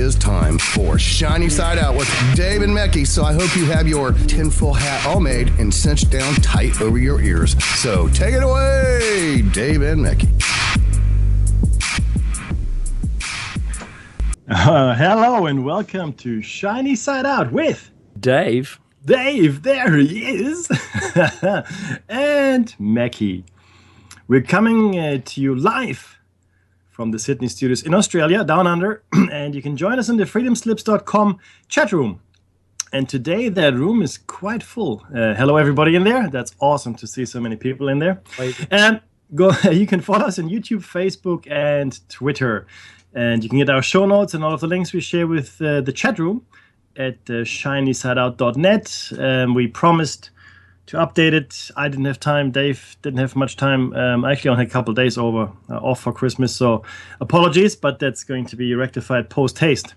is time for Shiny Side Out with Dave and Mecky. So I hope you have your tinfoil hat all made and cinched down tight over your ears. So take it away, Dave and Mecky. Hello and welcome to Shiny Side Out with Dave. Dave, there he is. And Mecky. We're coming to you live from the Sydney studios in Australia, down under. And you can join us in the freedomslips.com chat room. And today that room is quite full. Hello, everybody in there. That's awesome to see so many people in there. And you can follow us on YouTube, Facebook, and Twitter. And you can get our show notes and all of the links we share with the chat room at shinysideout.net. We promised to update it. I didn't have time. Dave didn't have much time. I actually only had a couple of days off for Christmas. So apologies, but that's going to be rectified post-haste.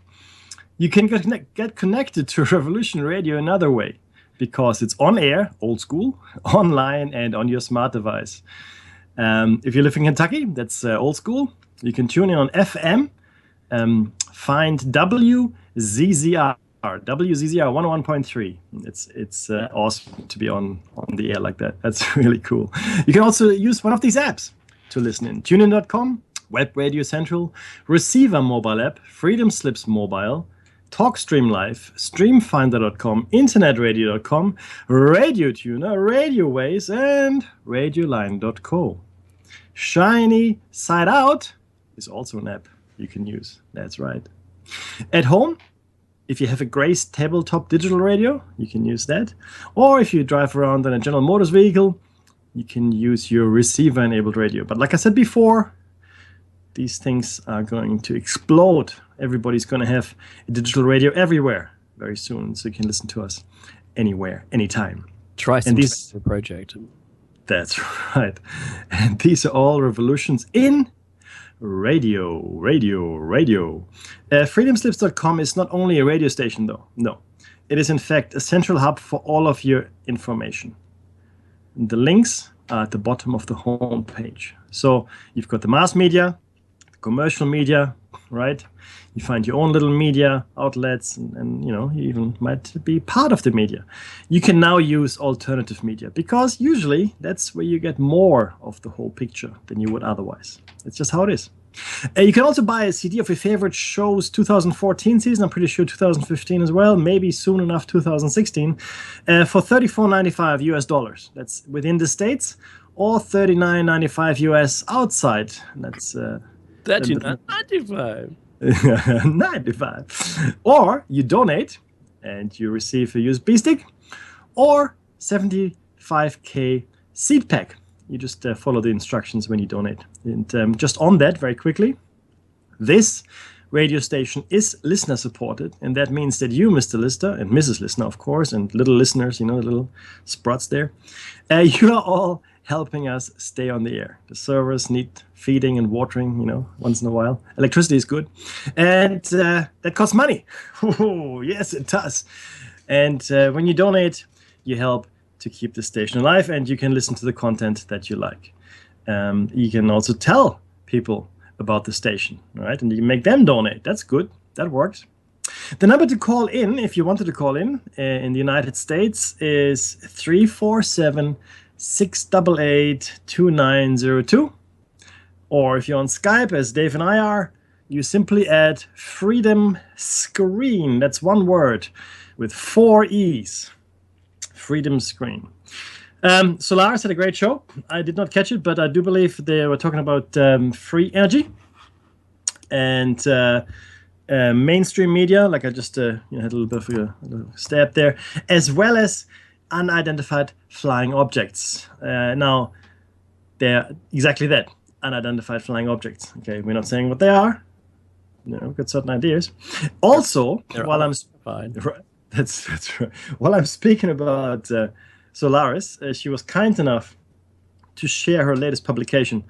You can get connected to Revolution Radio another way because it's on air, old school, online, and on your smart device. If you live in Kentucky, that's old school. You can tune in on FM, find WZZR 101.3. It's awesome to be on the air like that. That's really cool. You can also use one of these apps to listen in. TuneIn.com, Web Radio Central, Receiver mobile app, Freedom Slips mobile, TalkStream Live, StreamFinder.com, InternetRadio.com, Radio Tuner, Radio Ways, and RadioLine.co. Shiny Side Out is also an app you can use. That's right. At home, if you have a Grace tabletop digital radio, you can use that. Or if you drive around in a General Motors vehicle, you can use your receiver-enabled radio. But like I said before, these things are going to explode. Everybody's going to have a digital radio everywhere very soon, so you can listen to us anywhere, anytime. Try some project. That's right. And these are all revolutions in radio. Freedomslips.com is not only a radio station, though. No. It is, in fact, a central hub for all of your information. The links are at the bottom of the home page. So you've got the mass media, the commercial media, right? You find your own little media outlets, and you even might be part of the media. You can now use alternative media because usually that's where you get more of the whole picture than you would otherwise. It's just how it is. You can also buy a CD of your favorite show's 2014 season. I'm pretty sure 2015 as well. Maybe soon enough 2016 for $34.95 US. That's within the States, or $39.95 US outside. That's $39.95. 95. Or you donate and you receive a USB stick or 75K seed pack. You just follow the instructions when you donate. And just on that, very quickly, this radio station is listener supported, and that means that you, Mr. Listener, and Mrs. Listener, of course, and little listeners, the little sprouts there, you are all helping us stay on the air. The servers need feeding and watering, once in a while. Electricity is good. And that costs money. Oh, yes, it does. And when you donate, you help to keep the station alive, and you can listen to the content that you like. You can also tell people about the station, right? And you can make them donate. That's good. That works. The number to call in, if you wanted to call in the United States, is 347-688-2902. Or if you're on Skype, as Dave and I are, you simply add Freedom Screen. That's one word with 4 E's. Freedom Screen. Solaris had a great show. I did not catch it, but I do believe they were talking about free energy and mainstream media, like I just had a little bit of a stab there, as well as unidentified flying objects. Now, they're exactly that, unidentified flying objects. Okay, we're not saying what they are. We've got certain ideas. Also, while I'm that's right. While I'm speaking about Solaris, she was kind enough to share her latest publication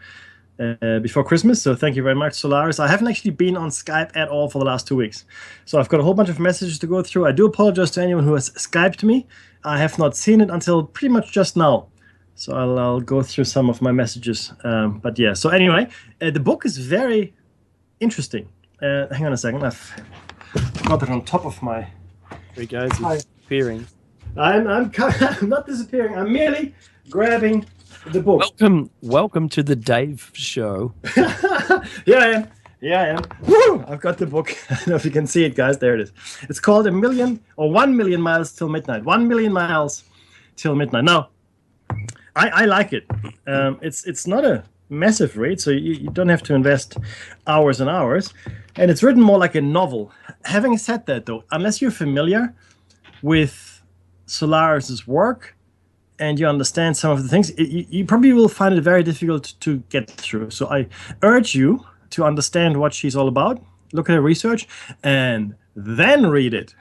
before Christmas. So thank you very much, Solaris. I haven't actually been on Skype at all for the last 2 weeks. So I've got a whole bunch of messages to go through. I do apologize to anyone who has Skyped me. I have not seen it until pretty much just now. So I'll go through some of my messages. But yeah, so anyway, the book is very interesting. Hang on a second. got it on top of my. There he goes. He's disappearing. I'm not disappearing. I'm merely grabbing the book. Welcome to the Dave Show. Here I am. Woo! I've got the book. I don't know if you can see it, guys. There it is. It's called 1 million miles till midnight. 1 million miles till midnight. Now, I like it. It's not a massive read, so you don't have to invest hours and hours. And it's written more like a novel. Having said that, though, unless you're familiar with Solaris's work and you understand some of the things, you probably will find it very difficult to get through. So I urge you to understand what she's all about, look at her research, and then read it.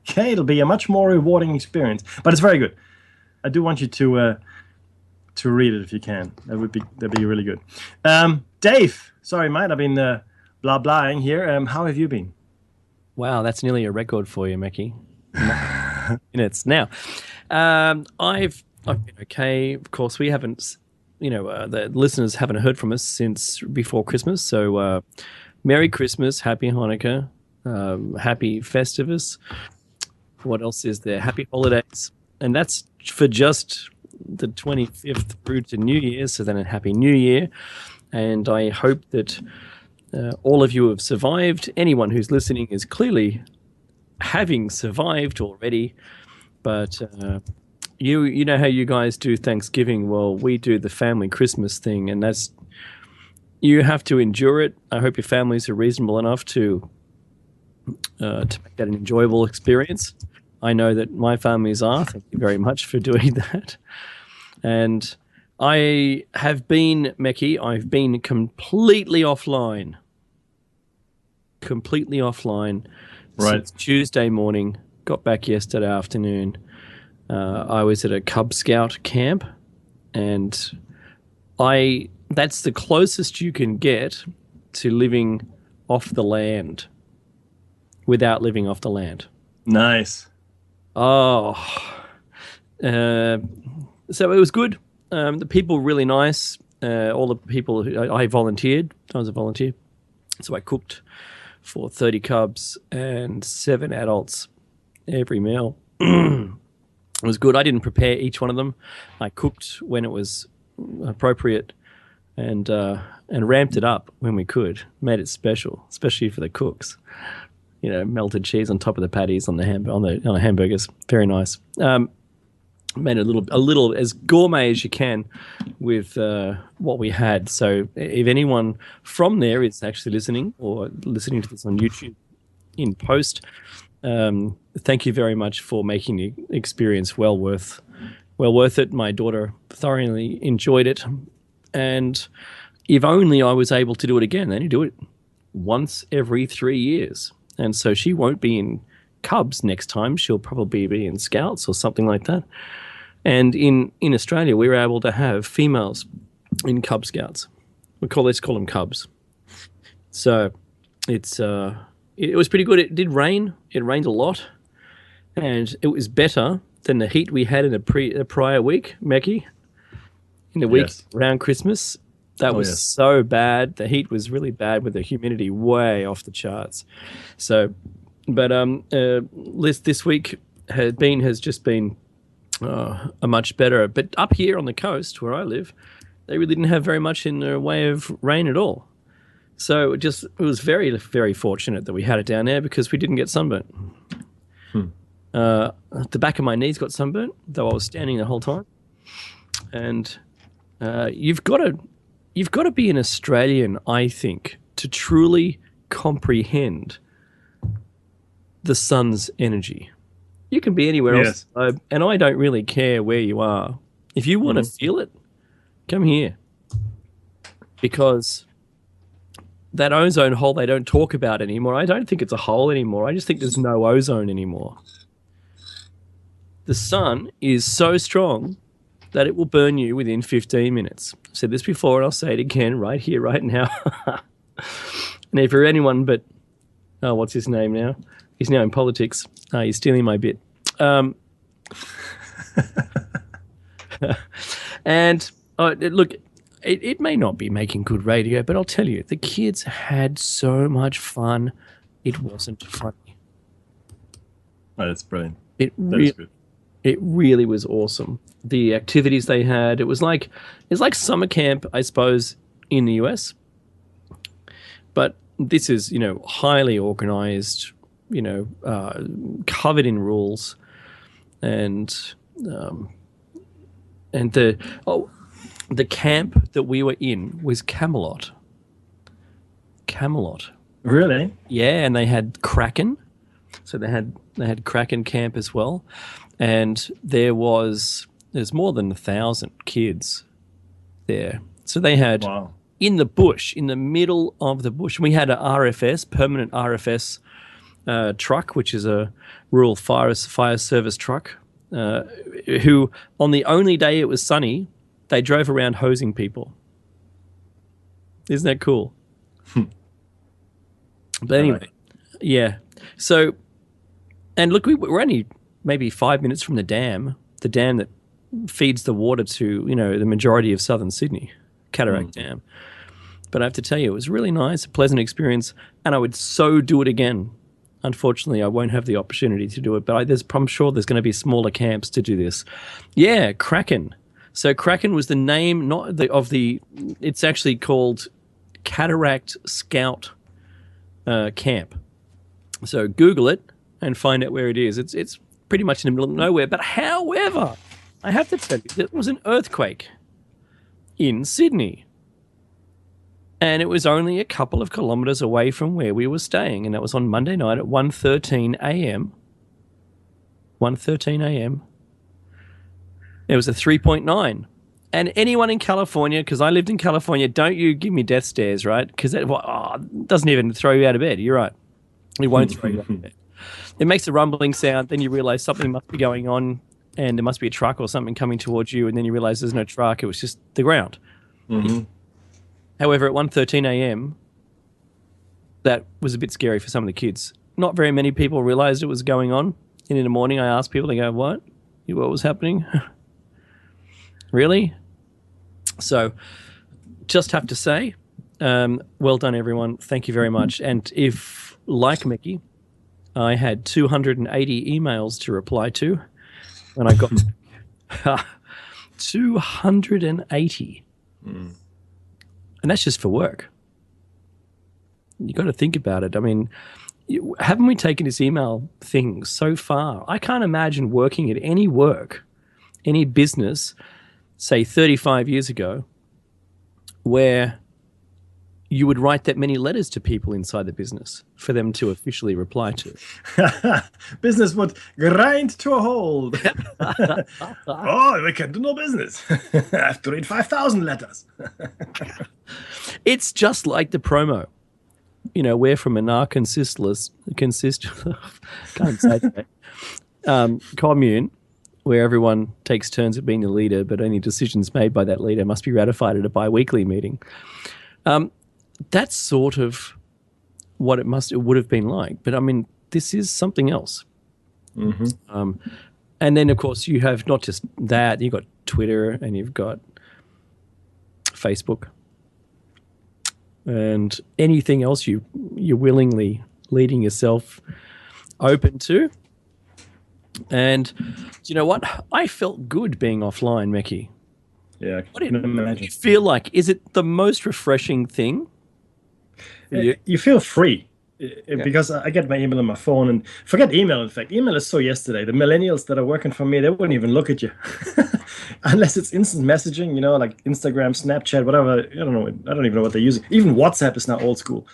Okay, it'll be a much more rewarding experience, but it's very good. I do want you to read it if you can. That'd be really good. Dave, sorry, mate, I've been blah blahing here. How have you been? Wow, that's nearly a record for you, Mackie. Minutes now. I've been okay. Of course, we haven't, the listeners haven't heard from us since before Christmas. So, Merry Christmas, Happy Hanukkah, Happy Festivus. What else is there? Happy Holidays, and that's for just the 25th through to New Year. So then a Happy New Year, and I hope that all of you have survived. Anyone who's listening is clearly having survived already, but you know how you guys do Thanksgiving. Well, we do the family Christmas thing, and that's, you have to endure it. I hope your families are reasonable enough to make that an enjoyable experience. I know that my families are. Thank you very much for doing that. And I have been, Meckie, I've been completely offline. Right. Since Tuesday morning, got back yesterday afternoon. I was at a Cub Scout camp, and that's the closest you can get to living off the land without living off the land. Nice. Oh. So it was good. The people were really nice. All the people, I volunteered. I was a volunteer. So I cooked for 30 cubs and 7 adults every meal. It was good. I didn't prepare each one of them. I cooked when it was appropriate and ramped it up when we could. Made it special, especially for the cooks. Melted cheese on top of the patties on the hamburgers. Very nice. Made it a little as gourmet as you can with what we had. So if anyone from there is actually listening or listening to this on YouTube in post, thank you very much for making the experience well worth it. My daughter thoroughly enjoyed it, and if only I was able to do it again. They only do it once every 3 years, and so she won't be in Cubs next time. She'll probably be in Scouts or something like that. And in Australia, we were able to have females in Cub Scouts. Let's call them Cubs. So it was pretty good. It did rain. It rained a lot, and it was better than the heat we had in the prior week, Meckie. In the week around Christmas, that was so bad. The heat was really bad with the humidity way off the charts. So, but this week has just been a much better. But up here on the coast where I live, they really didn't have very much in the way of rain at all. So it was very, very fortunate that we had it down there because we didn't get sunburnt. The back of my knees got sunburnt, though I was standing the whole time. And you've got to be an Australian, I think, to truly comprehend the sun's energy. You can be anywhere else, and I don't really care where you are. If you want to feel it, come here. Because that ozone hole they don't talk about anymore, I don't think it's a hole anymore. I just think there's no ozone anymore. The sun is so strong that it will burn you within 15 minutes. I've said this before, and I'll say it again right here, right now. And if you're anyone but, what's his name now? He's now in politics. He's stealing my bit. And look, it may not be making good radio, but I'll tell you, the kids had so much fun. It wasn't funny. Oh, that's brilliant. It That is good. it really was awesome. The activities they had, it's like summer camp, I suppose, in the US. But this is, highly organized, covered in rules, and the camp that we were in was Camelot. Camelot. Really? Yeah, and they had Kraken. So they had Kraken camp as well. And there's more than 1,000 kids there. So they had Wow. in the bush, in the middle of the bush. We had a RFS, permanent RFS truck, which is a rural fire service truck, who on the only day it was sunny, they drove around hosing people. Isn't that cool? But anyway, yeah. So, and look, we're only maybe 5 minutes from the dam that feeds the water to, the majority of southern Sydney, Cataract Dam. But I have to tell you, it was really nice, a pleasant experience, and I would so do it again. Unfortunately, I won't have the opportunity to do it, but I'm sure there's going to be smaller camps to do this. Yeah, Kraken. So Kraken was the name, it's actually called Cataract Scout Camp. So Google it and find out where it is. It's pretty much in the middle of nowhere. But however, I have to tell you, there was an earthquake in Sydney. And it was only a couple of kilometres away from where we were staying. And that was on Monday night at 1:13 a.m. 1:13 a.m. It was a 3.9. And anyone in California, because I lived in California, don't you give me death stares, right? Because it doesn't even throw you out of bed. You're right. It won't throw you out of bed. It makes a rumbling sound. Then you realize something must be going on and there must be a truck or something coming towards you. And then you realize there's no truck. It was just the ground. Mm-hmm. However, at 1:13 a.m., that was a bit scary for some of the kids. Not very many people realized it was going on. And in the morning, I asked people, they go, what? What was happening? Really? So just have to say, well done, everyone. Thank you very much. And if, like Mickey, I had 280 emails to reply to, and I got 280. And that's just for work. You got to think about it. I mean, haven't we taken this email thing so far? I can't imagine working at any business, say 35 years ago, where you would write that many letters to people inside the business for them to officially reply to. Business would grind to a halt. Oh, we can do no business. I have to read 5,000 letters. It's just like the promo. We're from an can't say that. Commune, where everyone takes turns at being the leader, but only decisions made by that leader must be ratified at a bi-weekly meeting. That's sort of what it would have been like. But I mean, this is something else. Mm-hmm. And then, of course, you have not just that, you've got Twitter and you've got Facebook and anything else you're willingly leading yourself open to. And you know what? I felt good being offline, Mickey. Yeah, What do you feel like? Is it the most refreshing thing? You feel free because I get my email on my phone, and forget email. In fact, email is so yesterday. The millennials that are working for me, they wouldn't even look at you unless it's instant messaging, like Instagram, Snapchat, whatever. I don't know. I don't even know what they're using. Even WhatsApp is now old school.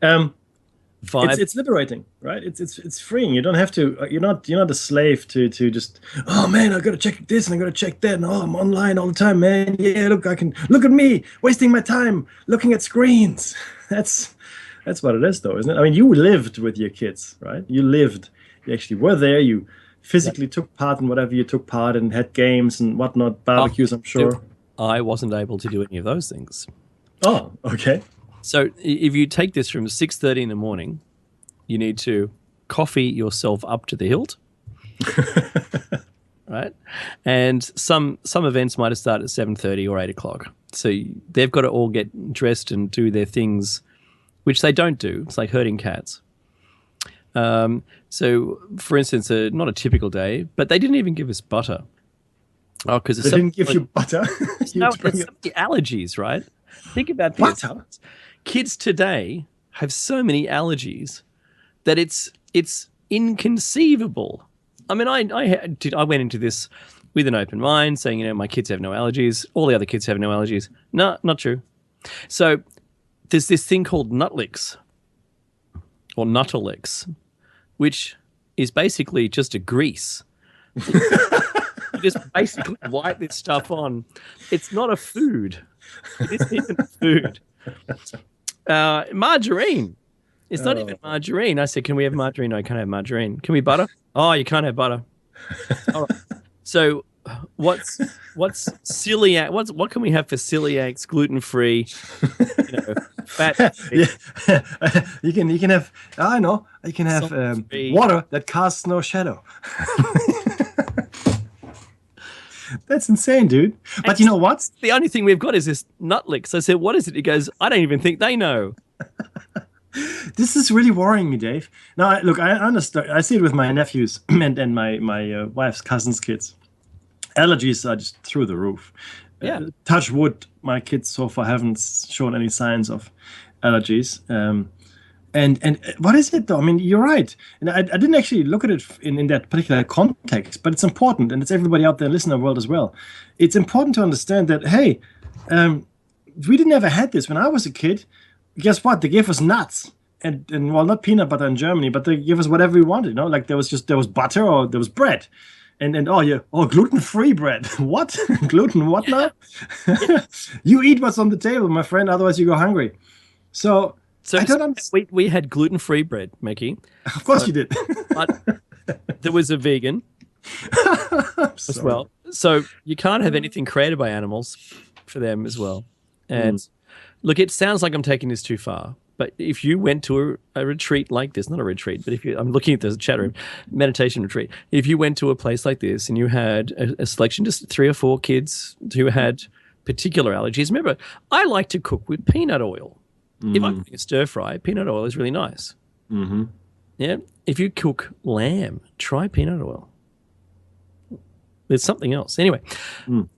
It's liberating, right? It's freeing. You don't have to. You're not a slave to just. Oh man, I gotta check this and I gotta check that. And I'm online all the time, man. Yeah, look at me wasting my time looking at screens. That's what it is, though, isn't it? I mean, you lived with your kids, right? You actually were there. You physically took part in whatever you took part in, had games and whatnot, barbecues, I'm sure. I wasn't able to do any of those things. Oh, okay. So if you take this from 6:30 in the morning, you need to coffee yourself up to the hilt, right? And some events might have started at 7:30 or 8 o'clock. So they've got to all get dressed and do their things, which they don't do. It's like herding cats. So, for instance, not a typical day, but they didn't even give us butter. Oh, because They didn't give you butter. no, it's the allergies, right? Think about this. Butter? Kids today have so many allergies that it's inconceivable. I mean, I went into this with an open mind, saying, you know, my kids have no allergies. All the other kids have no allergies. No, not true. So there's this thing called Nutlix or Nuttolix, which is basically just a grease. You just basically wipe this stuff on. It's not a food. It isn't even food. Margarine. It's not even margarine. I said, can we have margarine? No, I can't have margarine. Can we butter? Oh, you can't have butter. All right. So what's celiac? What can we have for celiacs, gluten free, fat? Yeah. you can have. I know. You can have water that casts no shadow. That's insane, dude. But you know what? The only thing we've got is this Nutlix. I said, what is it? He goes, I don't even think they know. This is really worrying me, Dave. Now, look, I understand. I see it with my nephews and my wife's cousins' kids. Allergies are just through the roof. Yeah. Touch wood, my kids so far haven't shown any signs of allergies. And what is it though? I mean, you're right. And I didn't actually look at it in that particular context, but it's important, and it's everybody out there in the listener world as well. It's important to understand that, hey, we didn't ever had this when I was a kid. Guess what? They gave us nuts and well, not peanut butter in Germany, but they gave us whatever we wanted. You know, like there was butter or there was bread, and gluten-free bread. What? Gluten? What now? You eat what's on the table, my friend. Otherwise, you go hungry. So I don't understand. We had gluten-free bread, Mickey. Of course you did. But there was a vegan as well. So you can't have anything created by animals for them as well. And look, it sounds like I'm taking this too far, but if you went to a retreat like this, not a retreat, but I'm looking at the chat room, meditation retreat. If you went to a place like this and you had a selection, just 3 or 4 kids who had particular allergies. Remember, I like to cook with peanut oil. If I'm cooking a stir fry, peanut oil is really nice. Mm-hmm. Yeah. If you cook lamb, try peanut oil. There's something else. Anyway,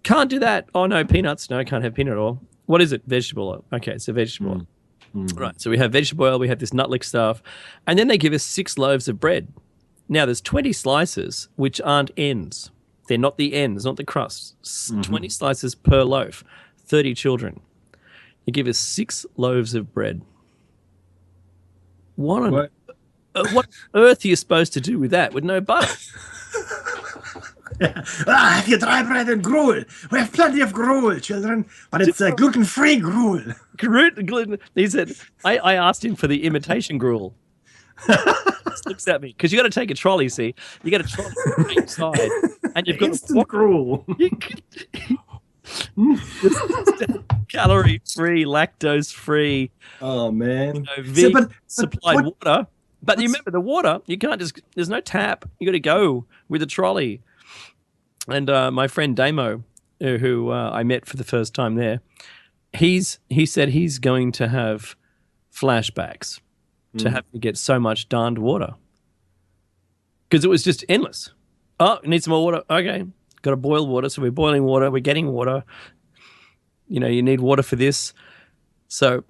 can't do that. Oh, no, peanuts. No, can't have peanut oil. What is it? Vegetable oil. Okay, it's a vegetable oil. Right, so we have vegetable oil, we have this Nutlix stuff, and then they give us 6 loaves of bread. Now, there's 20 slices, which aren't ends. They're not the ends, not the crusts. 20 slices per loaf, 30 children. You give us 6 loaves of bread. What on earth are you supposed to do with that with no butter? Have you dry bread and gruel? We have plenty of gruel, children, but it's gluten-free gruel. Gluten. He said, I asked him for the imitation gruel. He just looks at me because you got to take a trolley. See, you got a trolley inside, and you've got instant gruel. Calorie-free, lactose-free. Oh man, vegan supplied water. But you remember the water, you can't just. There's no tap. You got to go with a trolley. And my friend Damo, who I met for the first time there, he said he's going to have flashbacks to have to get so much darned water because it was just endless. Oh, need some more water. Okay, got to boil water. So we're boiling water. We're getting water. You know, you need water for this. So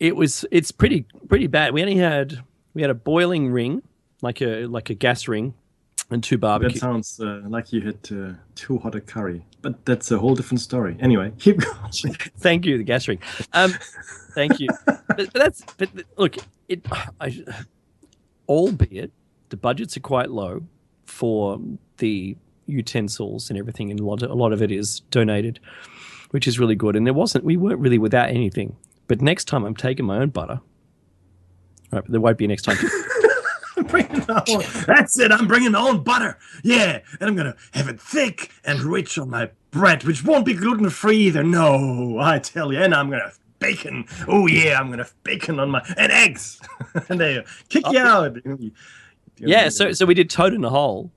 it's pretty bad. We had a boiling ring, like a gas ring. And 2 barbecues. That sounds like you had too hot a curry, but that's a whole different story. Anyway, keep going. Thank you, the gas ring. Thank you. But look, albeit the budgets are quite low for the utensils and everything, and a lot of it is donated, which is really good. And we weren't really without anything. But next time I'm taking my own butter. Right, but there won't be next time. That's it. I'm bringing my own butter. Yeah, and I'm gonna have it thick and rich on my bread, which won't be gluten-free either. No, I tell you. And I'm gonna have bacon. Oh yeah, I'm gonna have bacon on and eggs. And they kick you out. Yeah. So we did toad in a hole,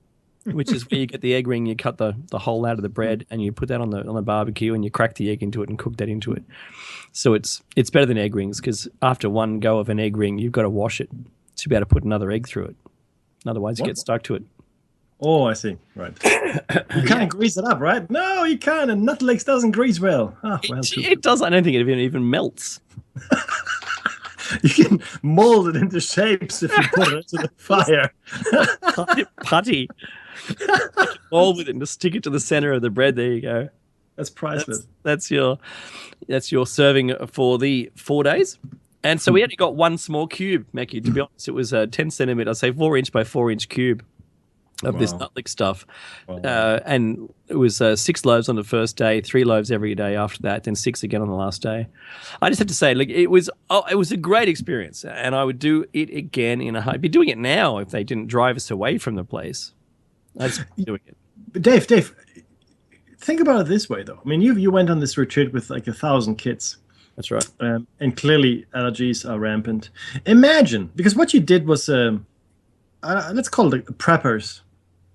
which is where you get the egg ring. You cut the hole out of the bread, and you put that on the barbecue, and you crack the egg into it and cook that into it. So it's better than egg rings because after one go of an egg ring, you've got to wash it to be able to put another egg through it. Otherwise, you get stuck to it. Oh, I see. Right. You can't grease it up, right? No, you can't. And Nutlix doesn't grease well. Oh, well, It does. I don't think it even melts. you can mold it into shapes if you put it into the fire. Putty. Mold with it and just stick it to the center of the bread. There you go. That's priceless. That's your serving for the 4 days. And so we only got one small cube, Mackie. To be honest, it was a 10 centimeter, I'd say 4-inch by 4-inch cube of this Nutlix stuff. Wow. And it was 6 loaves on the first day, 3 loaves every day after that, then 6 again on the last day. I just have to say, like, it was a great experience, and I would do it again I'd be doing it now if they didn't drive us away from the place. I'd be doing it. But Dave, think about it this way, though. I mean, you went on this retreat with like 1,000 kids. That's right. And clearly allergies are rampant. Imagine, because what you did was, let's call it a preppers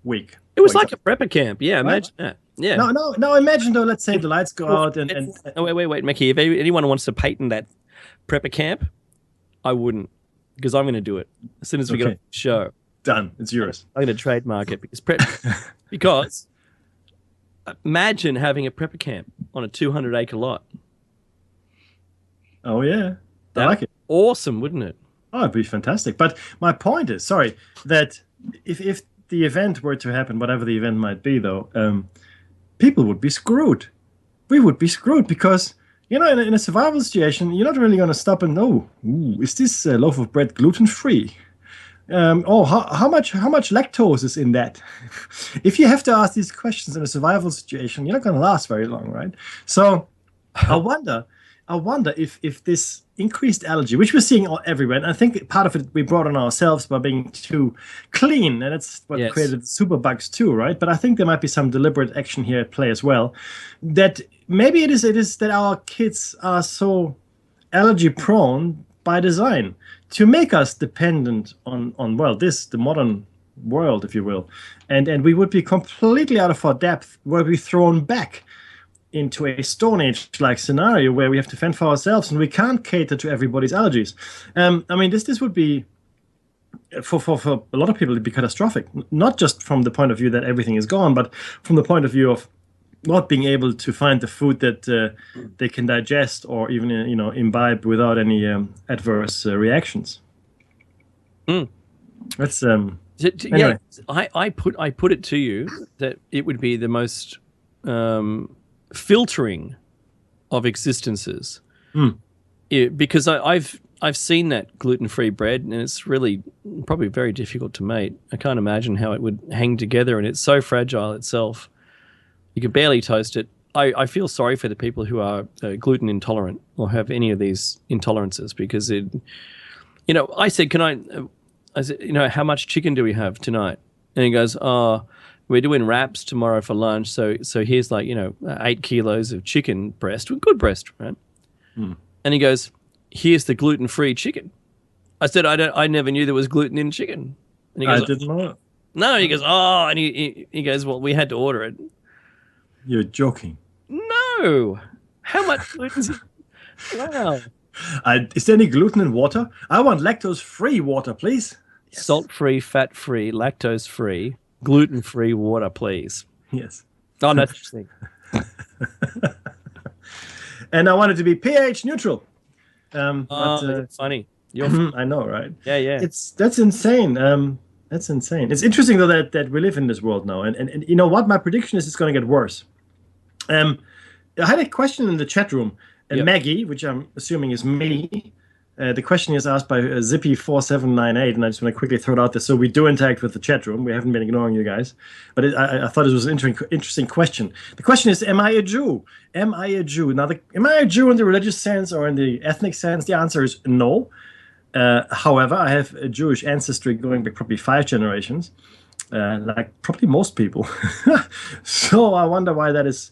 week. It was like a prepper camp. Yeah, imagine that. Yeah. No, imagine though, let's say the lights go out and oh, wait, Mickey. If anyone wants to patent that prepper camp, I wouldn't, because I'm going to do it as soon as we get on the show. Done. It's yours. I'm going to trademark it because imagine having a prepper camp on a 200-acre lot. Oh yeah, I like it. Awesome, wouldn't it? Oh, it'd be fantastic. But my point is, that if the event were to happen, whatever the event might be, though, people would be screwed. We would be screwed because, in a survival situation, you're not really going to stop and know, is this loaf of bread gluten-free? How much lactose is in that? If you have to ask these questions in a survival situation, you're not going to last very long, right? So I wonder if this increased allergy, which we're seeing everywhere, and I think part of it we brought on ourselves by being too clean, and it's what created the superbugs too, right? But I think there might be some deliberate action here at play as well. That maybe it is that our kids are so allergy prone by design to make us dependent on the modern world, if you will, and we would be completely out of our depth were we thrown back into a Stone Age-like scenario where we have to fend for ourselves and we can't cater to everybody's allergies. I mean, this would be, for a lot of people, it'd be catastrophic. Not just from the point of view that everything is gone, but from the point of view of not being able to find the food that they can digest or even, imbibe without any adverse reactions. That's anyway. I put it to you that it would be the most filtering of existences, because I've seen that gluten-free bread, and it's really probably very difficult to make. I can't imagine how it would hang together, and it's so fragile itself. You can barely toast it. I feel sorry for the people who are gluten intolerant or have any of these intolerances, because I said, how much chicken do we have tonight? And he goes, we're doing wraps tomorrow for lunch, so here's 8 kilos of chicken breast, good breast, right? And he goes, here's the gluten-free chicken. I said, I never knew there was gluten in chicken. And he goes, I didn't know. No, he goes, and he goes, well, we had to order it. You're joking. No. How much gluten? Wow. Is there any gluten in water? I want lactose-free water, please. Yes. Salt-free, fat-free, lactose-free, gluten-free water, please. Yes. Oh, no such thing. And I want it to be pH neutral. That's funny. I know, right? Yeah. That's insane. That's insane. It's interesting though that we live in this world now, and you know what? My prediction is it's going to get worse. I had a question in the chat room, and Maggie, which I'm assuming is me. The question is asked by Zippy4798, and I just want to quickly throw it out there. So we do interact with the chat room. We haven't been ignoring you guys. But I thought it was an interesting question. The question is, am I a Jew? Am I a Jew? Now, am I a Jew in the religious sense or in the ethnic sense? The answer is no. However, I have a Jewish ancestry going back probably 5 generations, like probably most people. So I wonder why that is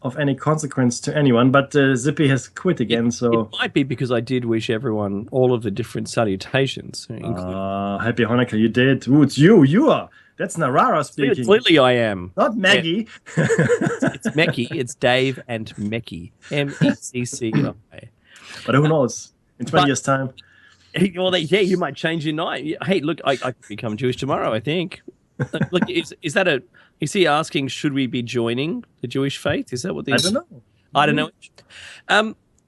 of any consequence to anyone, but Zippy has quit again, so... It might be because I did wish everyone all of the different salutations. Happy Hanukkah, you did. Ooh, it's you. You are. That's Narara speaking. Clearly I am. Not Maggie. Yeah. It's Mecky. It's Dave and Mecky. Mecci. But who knows? In 20 years' time. Well, yeah, you might change your mind. Hey, look, I could become Jewish tomorrow, I think. Look, is he asking, should we be joining the Jewish faith? Is that what these? I don't know. I don't know.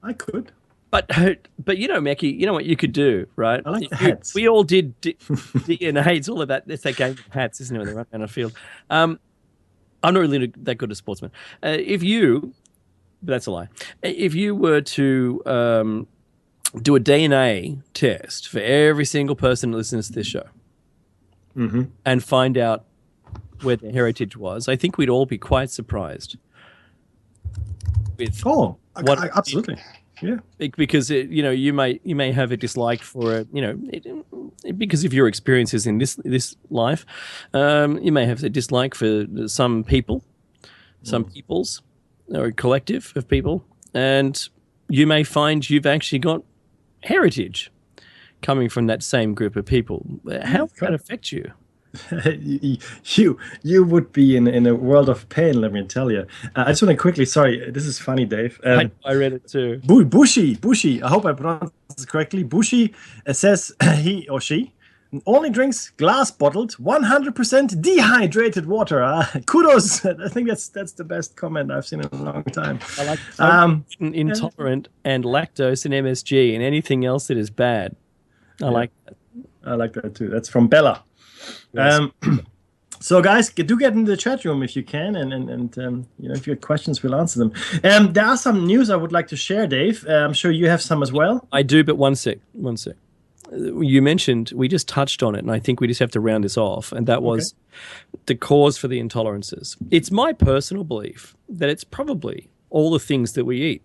I could. But Mackie, you know what you could do, right? I like the hats. We all did DNA. It's all about it's that game of hats, isn't it? When they run down a field. I'm not really that good a sportsman. But that's a lie. If you were to do a DNA test for every single person that listens to this show and find out where their heritage was, I think we'd all be quite surprised. With absolutely. Yeah, because you may have a dislike for it, because of your experiences in this life. You may have a dislike for some people, some peoples, or a collective of people, and you may find you've actually got heritage coming from that same group of people. How would that affect you? You would be in a world of pain, let me tell you. I just want to quickly, sorry, this is funny, Dave. I read it too. Bushi, I hope I pronounced this correctly. Bushi says he or she only drinks glass bottled 100% dehydrated water. Kudos. I think that's the best comment I've seen in a long time. I like intolerant and lactose and MSG and anything else that is bad. I like that. I like that too. That's from Bella. Yes. So guys, do get in the chat room if you can, and if you have questions, we'll answer them. There are some news I would like to share, Dave. I'm sure you have some as well. I do, but one sec. You mentioned, we just touched on it, and I think we just have to round this off, and that was the cause for the intolerances. It's my personal belief that it's probably all the things that we eat,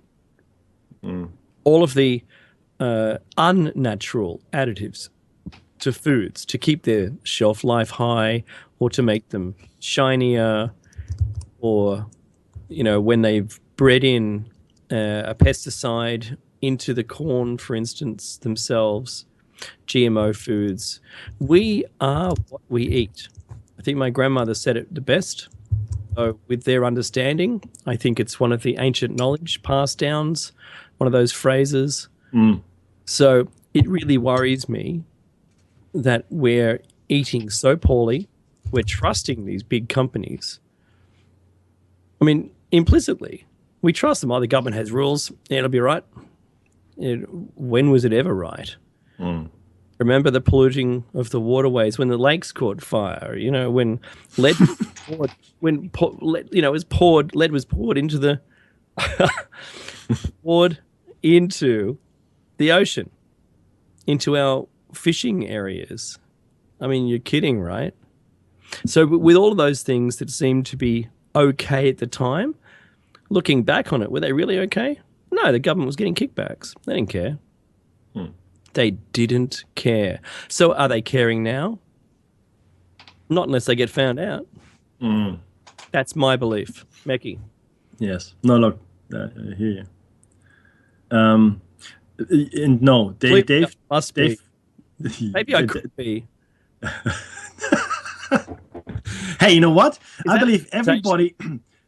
all of the unnatural additives to foods to keep their shelf life high, or to make them shinier, or when they've bred in a pesticide into the corn, for instance, themselves, GMO foods. We are what we eat. I think my grandmother said it the best. So with their understanding, I think it's one of the ancient knowledge passed downs, one of those phrases. So it really worries me that we're eating so poorly. We're trusting these big companies. I mean, implicitly, we trust them. Oh, the government has rules. It'll be right. When was it ever right? Remember the polluting of the waterways when the lakes caught fire? When lead was poured, lead was poured into the ocean, into our fishing areas. I mean, you're kidding, right? So with all of those things that seemed to be okay at the time, looking back on it, were they really okay? No, the government was getting kickbacks. They didn't care. They didn't care. So are they caring now? Not unless they get found out. That's my belief. Mackie. Yes. No, look, I hear you. And no, Dave must be. Maybe I could be. Hey, you know what? I believe everybody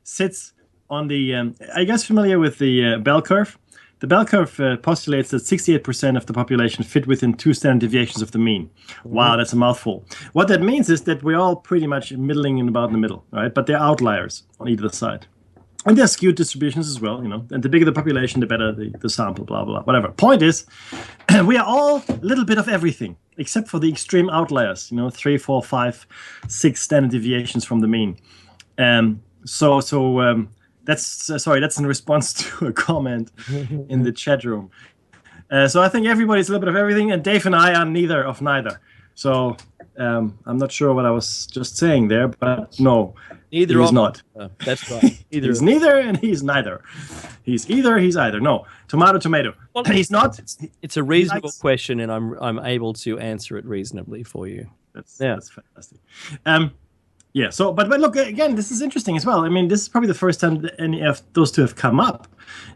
sits on the... are you guys familiar with the bell curve? The bell curve postulates that 68% of the population fit within 2 standard deviations of the mean. Wow, that's a mouthful. What that means is that we're all pretty much middling in about in the middle, right? But there are outliers on either side. And there are skewed distributions as well, And the bigger the population, the better the sample, blah, blah, whatever. Point is, we are all a little bit of everything, except for the extreme outliers, 3, 4, 5, 6 standard deviations from the mean. That's in response to a comment in the chat room. So I think everybody's a little bit of everything, and Dave and I are neither of neither. So I'm not sure what I was just saying there, but no, he's not. That's right. He's neither and he's neither. He's either, he's either. No, tomato. Well, he's not. It's a reasonable question, and I'm able to answer it reasonably for you. That's fantastic. Yeah. So, but look again. This is interesting as well. I mean, this is probably the first time that any of those two have come up.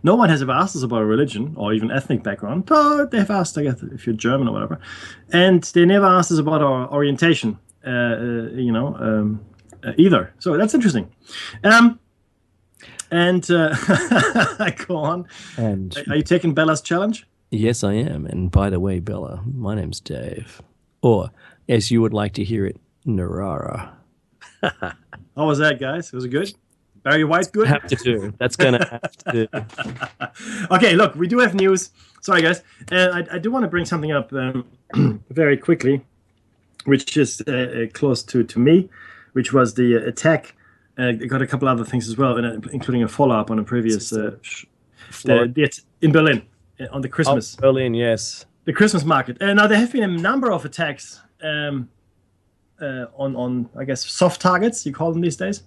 No one has ever asked us about a religion or even ethnic background. But they've asked, I guess, if you're German or whatever, and they never asked us about our orientation. Either. So that's interesting. Go on. And are you taking Bella's challenge? Yes, I am. And by the way, Bella, my name's Dave. Or, as you would like to hear it, Narara. How was that, guys? Was it good? Barry White, good? Have to do. That's going to have to do. Okay, look, we do have news. Sorry, guys. I do want to bring something up very quickly, which is close to me, which was the attack. Got a couple other things as well, including a follow-up on a previous in Berlin on the Christmas. Oh, Berlin, yes. The Christmas market. Now, there have been a number of attacks on I guess, soft targets, you call them these days.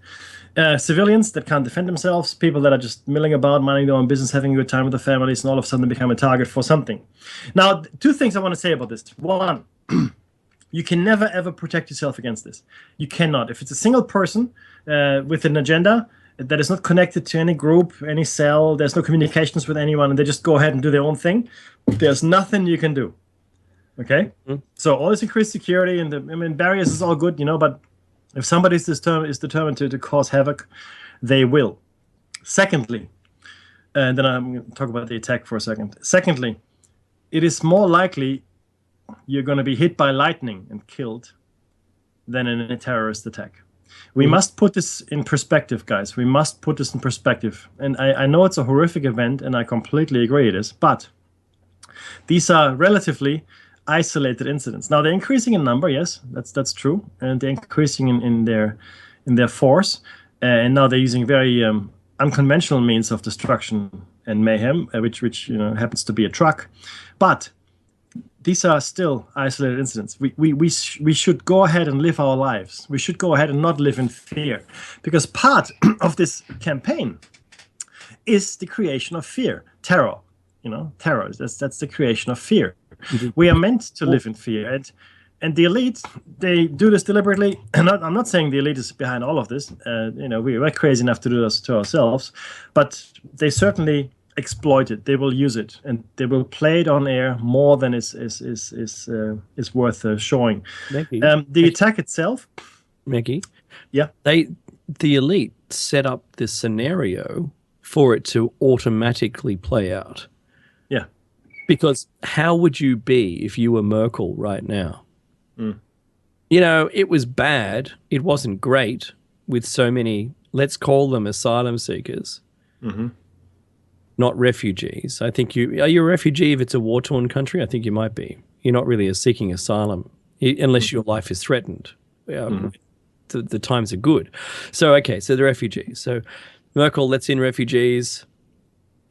Civilians that can't defend themselves, people that are just milling about, minding their own business, having a good time with their families, and all of a sudden they become a target for something. Now, two things I want to say about this. One, you can never, ever protect yourself against this. You cannot. If it's a single person with an agenda that is not connected to any group, any cell, there's no communications with anyone, and they just go ahead and do their own thing, there's nothing you can do. Okay? Mm-hmm. So all this increased security and barriers is all good, but if somebody is determined to cause havoc, they will. Secondly, and then I'm going to talk about the attack for a second. Secondly, it is more likely you're going to be hit by lightning and killed than in a terrorist attack. We must put this in perspective, guys. We must put this in perspective. And I know it's a horrific event, and I completely agree it is. But these are relatively isolated incidents. Now, they're increasing in number, yes, that's true. And they're increasing in their force. And now they're using very unconventional means of destruction and mayhem, which happens to be a truck. But these are still isolated incidents. We should go ahead and live our lives. We should go ahead and not live in fear, because part of this campaign is the creation of fear, terror. Terror. That's the creation of fear. Mm-hmm. We are meant to live in fear, and the elite, they do this deliberately. I'm not saying the elite is behind all of this. We're crazy enough to do this to ourselves, but they certainly exploit it. They will use it, and they will play it on air more than is worth showing. The attack itself, Maggie, yeah, the elite set up this scenario for it to automatically play out. Yeah, because how would you be if you were Merkel right now? Mm. It was bad. It wasn't great with so many, let's call them asylum seekers. Mm-hmm. Not refugees. I think are you a refugee if it's a war-torn country? I think you might be. You're not really seeking asylum unless your life is threatened. The times are good. So, okay, so the refugees. So Merkel lets in refugees,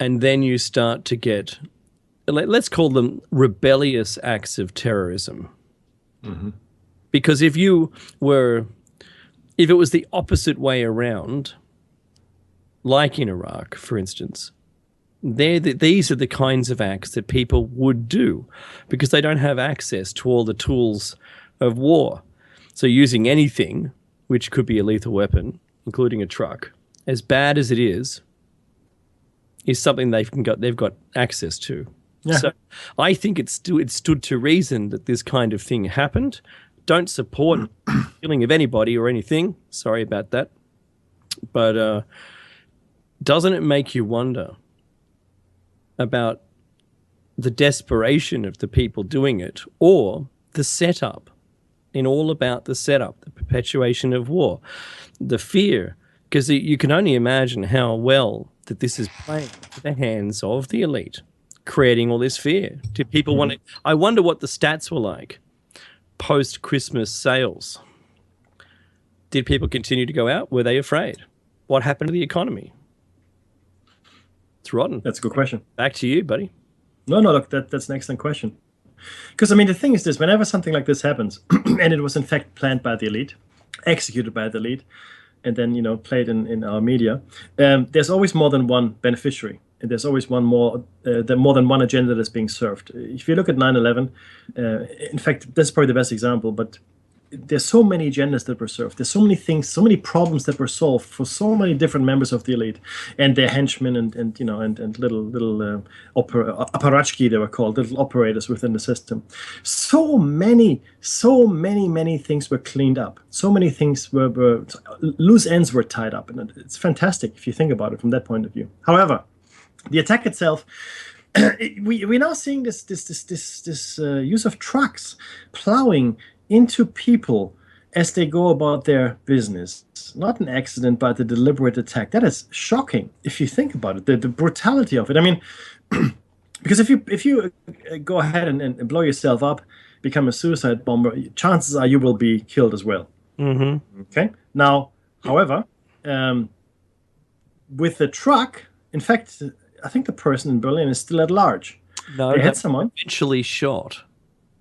and then you start to get, let's call them rebellious acts of terrorism. Mm-hmm. Because if it was the opposite way around, like in Iraq, for instance, these are the kinds of acts that people would do because they don't have access to all the tools of war. So using anything, which could be a lethal weapon, including a truck, as bad as it is something they've got access to. Yeah. So I think it stood to reason that this kind of thing happened. Don't support killing of anybody or anything. Sorry about that. But doesn't it make you wonder about the desperation of the people doing it, or the setup, about the setup, the perpetuation of war, the fear? Because you can only imagine how well that this is playing to the hands of the elite, creating all this fear. Do people want to? I wonder what the stats were like post-Christmas sales. Did people continue to go out? Were they afraid? What happened to the economy? It's rotten. That's a good question. Back to you, buddy. No, look, that's an excellent question. Because, the thing is this, whenever something like this happens, and it was in fact planned by the elite, executed by the elite, and then, played in our media, there's always more than one beneficiary. And there's always more than one agenda that's being served. If you look at 9/11, in fact, that's probably the best example, but there's so many agendas that were served. There's so many things, so many problems that were solved for so many different members of the elite and their henchmen and little apparatchiki, they were called, little operators within the system. So many things were cleaned up. So many things were loose ends were tied up, and it's fantastic if you think about it from that point of view. However, the attack itself, we're now seeing this use of trucks plowing into people as they go about their business. Not an accident, but a deliberate attack. That is shocking if you think about it. The brutality of it. I mean, because if you go ahead and blow yourself up, become a suicide bomber, chances are you will be killed as well. Mm-hmm. Okay. Now, however, with the truck, in fact, I think the person in Berlin is still at large. No, they had someone eventually shot.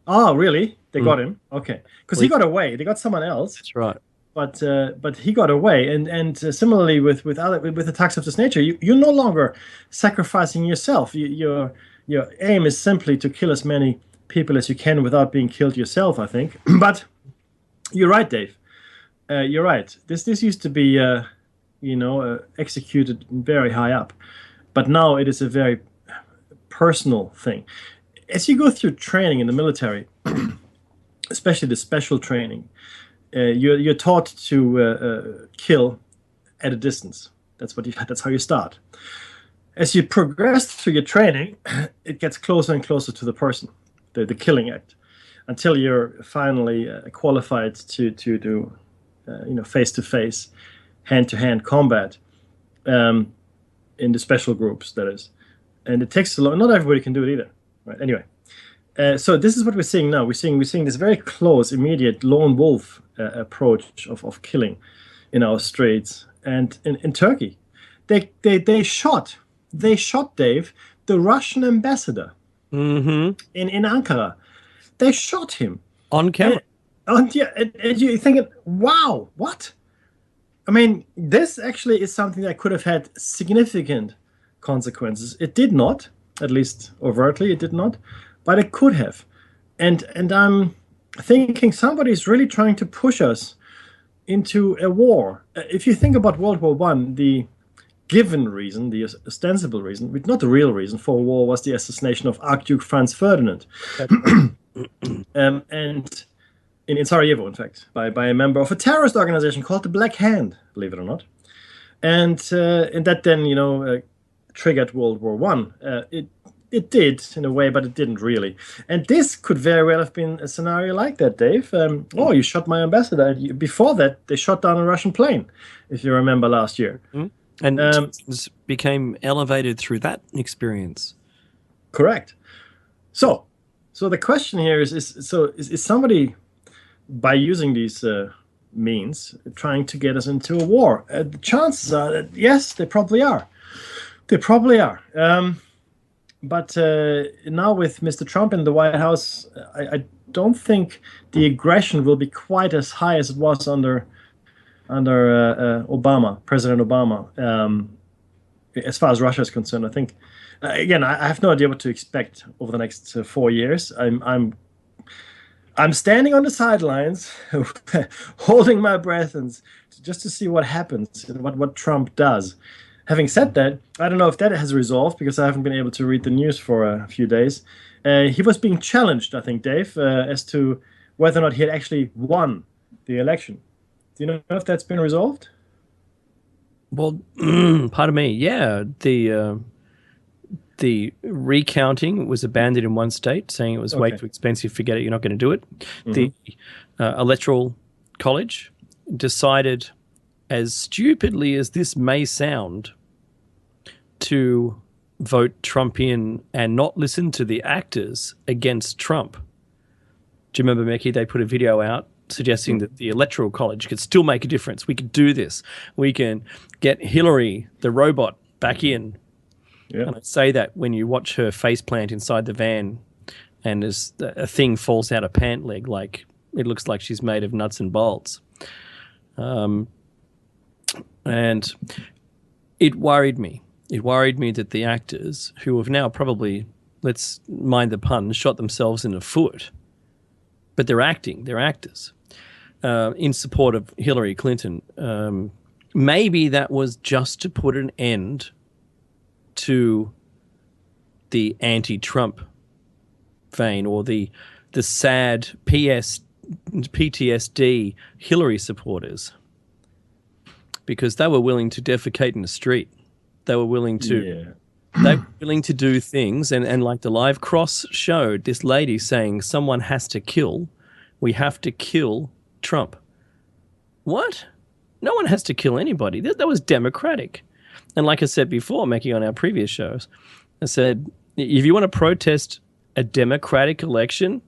Oh, really? They got him? Okay. Because he got away. They got someone else. That's right. But he got away. And similarly with attacks of this nature, you're no longer sacrificing yourself. Your aim is simply to kill as many people as you can without being killed yourself, I think. But you're right, Dave. You're right. This used to be, executed very high up. But now it is a very personal thing. As you go through training in the military, especially the special training, you're taught to kill at a distance. That's how you start. As you progress through your training, it gets closer and closer to the person, the killing act, until you're finally qualified to do, face-to-face, hand-to-hand combat in the special groups. That is, and it takes a lot. Not everybody can do it either. Right. Anyway. So this is what we're seeing now. We're seeing this very close, immediate lone wolf approach of killing in our streets. And in Turkey, they shot Dave, the Russian ambassador in Ankara. They shot him on camera. And you're thinking, wow, what? I mean, this actually is something that could have had significant consequences. It did not, at least overtly, it did not. But it could have. And I'm thinking somebody's really trying to push us into a war. If you think about World War I, the given reason, the ostensible reason, but not the real reason for war, was the assassination of Archduke Franz Ferdinand. And in Sarajevo, in fact, by a member of a terrorist organization called the Black Hand, believe it or not. And that then, triggered World War I. It did, in a way, but it didn't really. And this could very well have been a scenario like that, Dave. You shot my ambassador. Before that, they shot down a Russian plane, if you remember last year. And became elevated through that experience. Correct. So the question here is somebody, by using these means, trying to get us into a war? The chances are that, yes, they probably are. They probably are. But now with Mr. Trump in the White House, I don't think the aggression will be quite as high as it was under Obama, President Obama. As far as Russia is concerned, I think, again, I have no idea what to expect over the next 4 years. I'm standing on the sidelines, holding my breath, and just to see what happens and what Trump does. Having said that, I don't know if that has resolved because I haven't been able to read the news for a few days. He was being challenged, I think, Dave, as to whether or not he had actually won the election. Do you know if that's been resolved? Well, pardon me. Yeah, the recounting was abandoned in one state, saying it was way too expensive. Forget it. You're not going to do it. Mm-hmm. The Electoral College decided, as stupidly as this may sound, to vote Trump in and not listen to the actors against Trump. Do you remember, Mekhi? They put a video out suggesting that the Electoral College could still make a difference. We could do this. We can get Hillary, the robot, back in. Yeah. And I say that when you watch her face plant inside the van and as a thing falls out of pant leg, like it looks like she's made of nuts and bolts. And it worried me. It worried me that the actors, who have now probably, let's mind the pun, shot themselves in the foot, but they're acting, they're actors, in support of Hillary Clinton. Maybe that was just to put an end to the anti-Trump vein or the sad PTSD Hillary supporters, because they were willing to defecate in the street. They were willing to they were willing to do things, and like the live cross showed, this lady saying someone has to kill, we have to kill Trump. What? No one has to kill anybody. That was democratic. And like I said before, Mackie, on our previous shows, I said, if you want to protest a democratic election,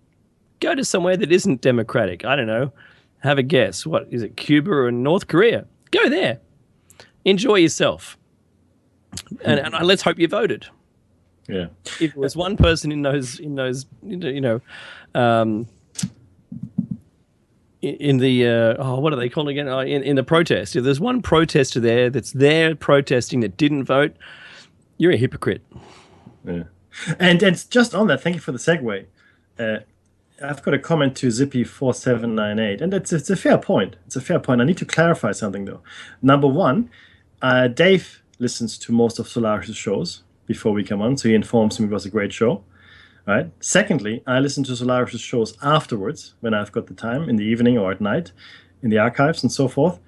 go to somewhere that isn't democratic. I don't know. Have a guess. What is it? Cuba or North Korea? Go there. Enjoy yourself. And let's hope you voted. Yeah. If there was one person in those, in the what are they called again? In the protest. If there's one protester there that's there protesting that didn't vote, you're a hypocrite. Yeah. And just on that, thank you for the segue. I've got a comment to Zippy4798, and it's a fair point. It's a fair point. I need to clarify something though. Number one, Dave listens to most of Solaris' shows before we come on, so he informs me it was a great show. Right. Secondly, I listen to Solaris' shows afterwards when I've got the time in the evening or at night in the archives and so forth.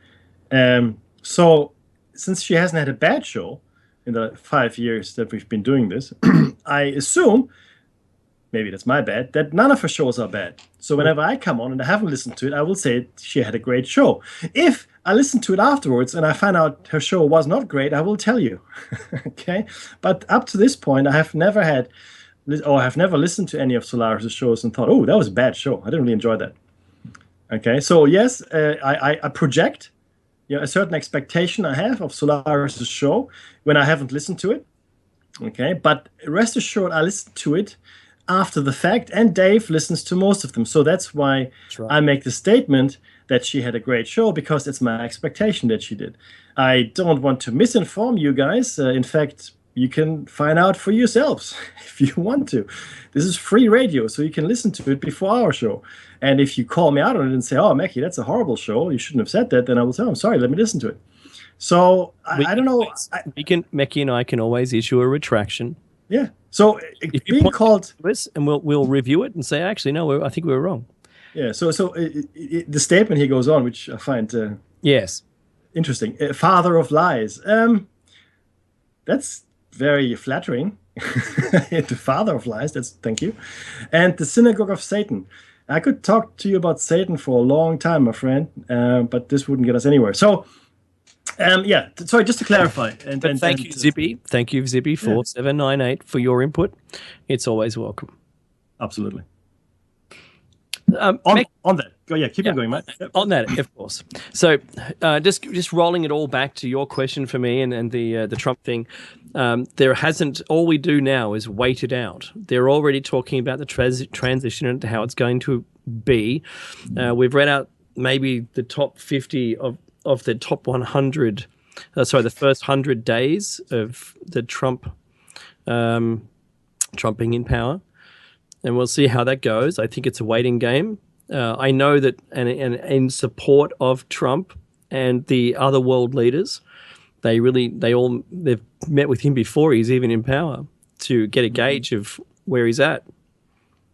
So since she hasn't had a bad show in the 5 years that we've been doing this, I assume, maybe that's my bad, that none of her shows are bad. So whenever I come on and I haven't listened to it, I will say she had a great show. If I listen to it afterwards and I find out her show was not great, I will tell you. Okay? But up to this point, I have never listened to any of Solaris' shows and thought, oh, that was a bad show. I didn't really enjoy that. Okay, so yes, I project a certain expectation I have of Solaris' show when I haven't listened to it. Okay, but rest assured, I listen to it after the fact, and Dave listens to most of them. So that's why I make the statement that she had a great show, because it's my expectation that she did. I don't want to misinform you guys. In fact, you can find out for yourselves if you want to. This is free radio, so you can listen to it before our show. And if you call me out on it and say, oh, Mackie, that's a horrible show, you shouldn't have said that, then I will say, oh, I'm sorry, let me listen to it. So I don't know. Mackie and I can always issue a retraction. Yeah. So if being called to us, and we'll review it and say, actually, no, I think we were wrong. Yeah. So the statement he goes on, which I find yes interesting. Father of lies. That's very flattering. The father of lies. Thank you. And the synagogue of Satan. I could talk to you about Satan for a long time, my friend, but this wouldn't get us anywhere. So. Sorry, just to clarify. Thank you, Zippy. Thank you, Zippy, 4798 for your input. It's always welcome. Absolutely. On that. Keep on going, mate. On that, of course. So just rolling it all back to your question for me and the Trump thing, all we do now is wait it out. They're already talking about the transition and how it's going to be. We've read out maybe the top 50 of the top 100, the first 100 days of the Trump being in power. And we'll see how that goes. I think it's a waiting game. I know that and in support of Trump and the other world leaders, they've met with him before he's even in power to get a gauge of where he's at.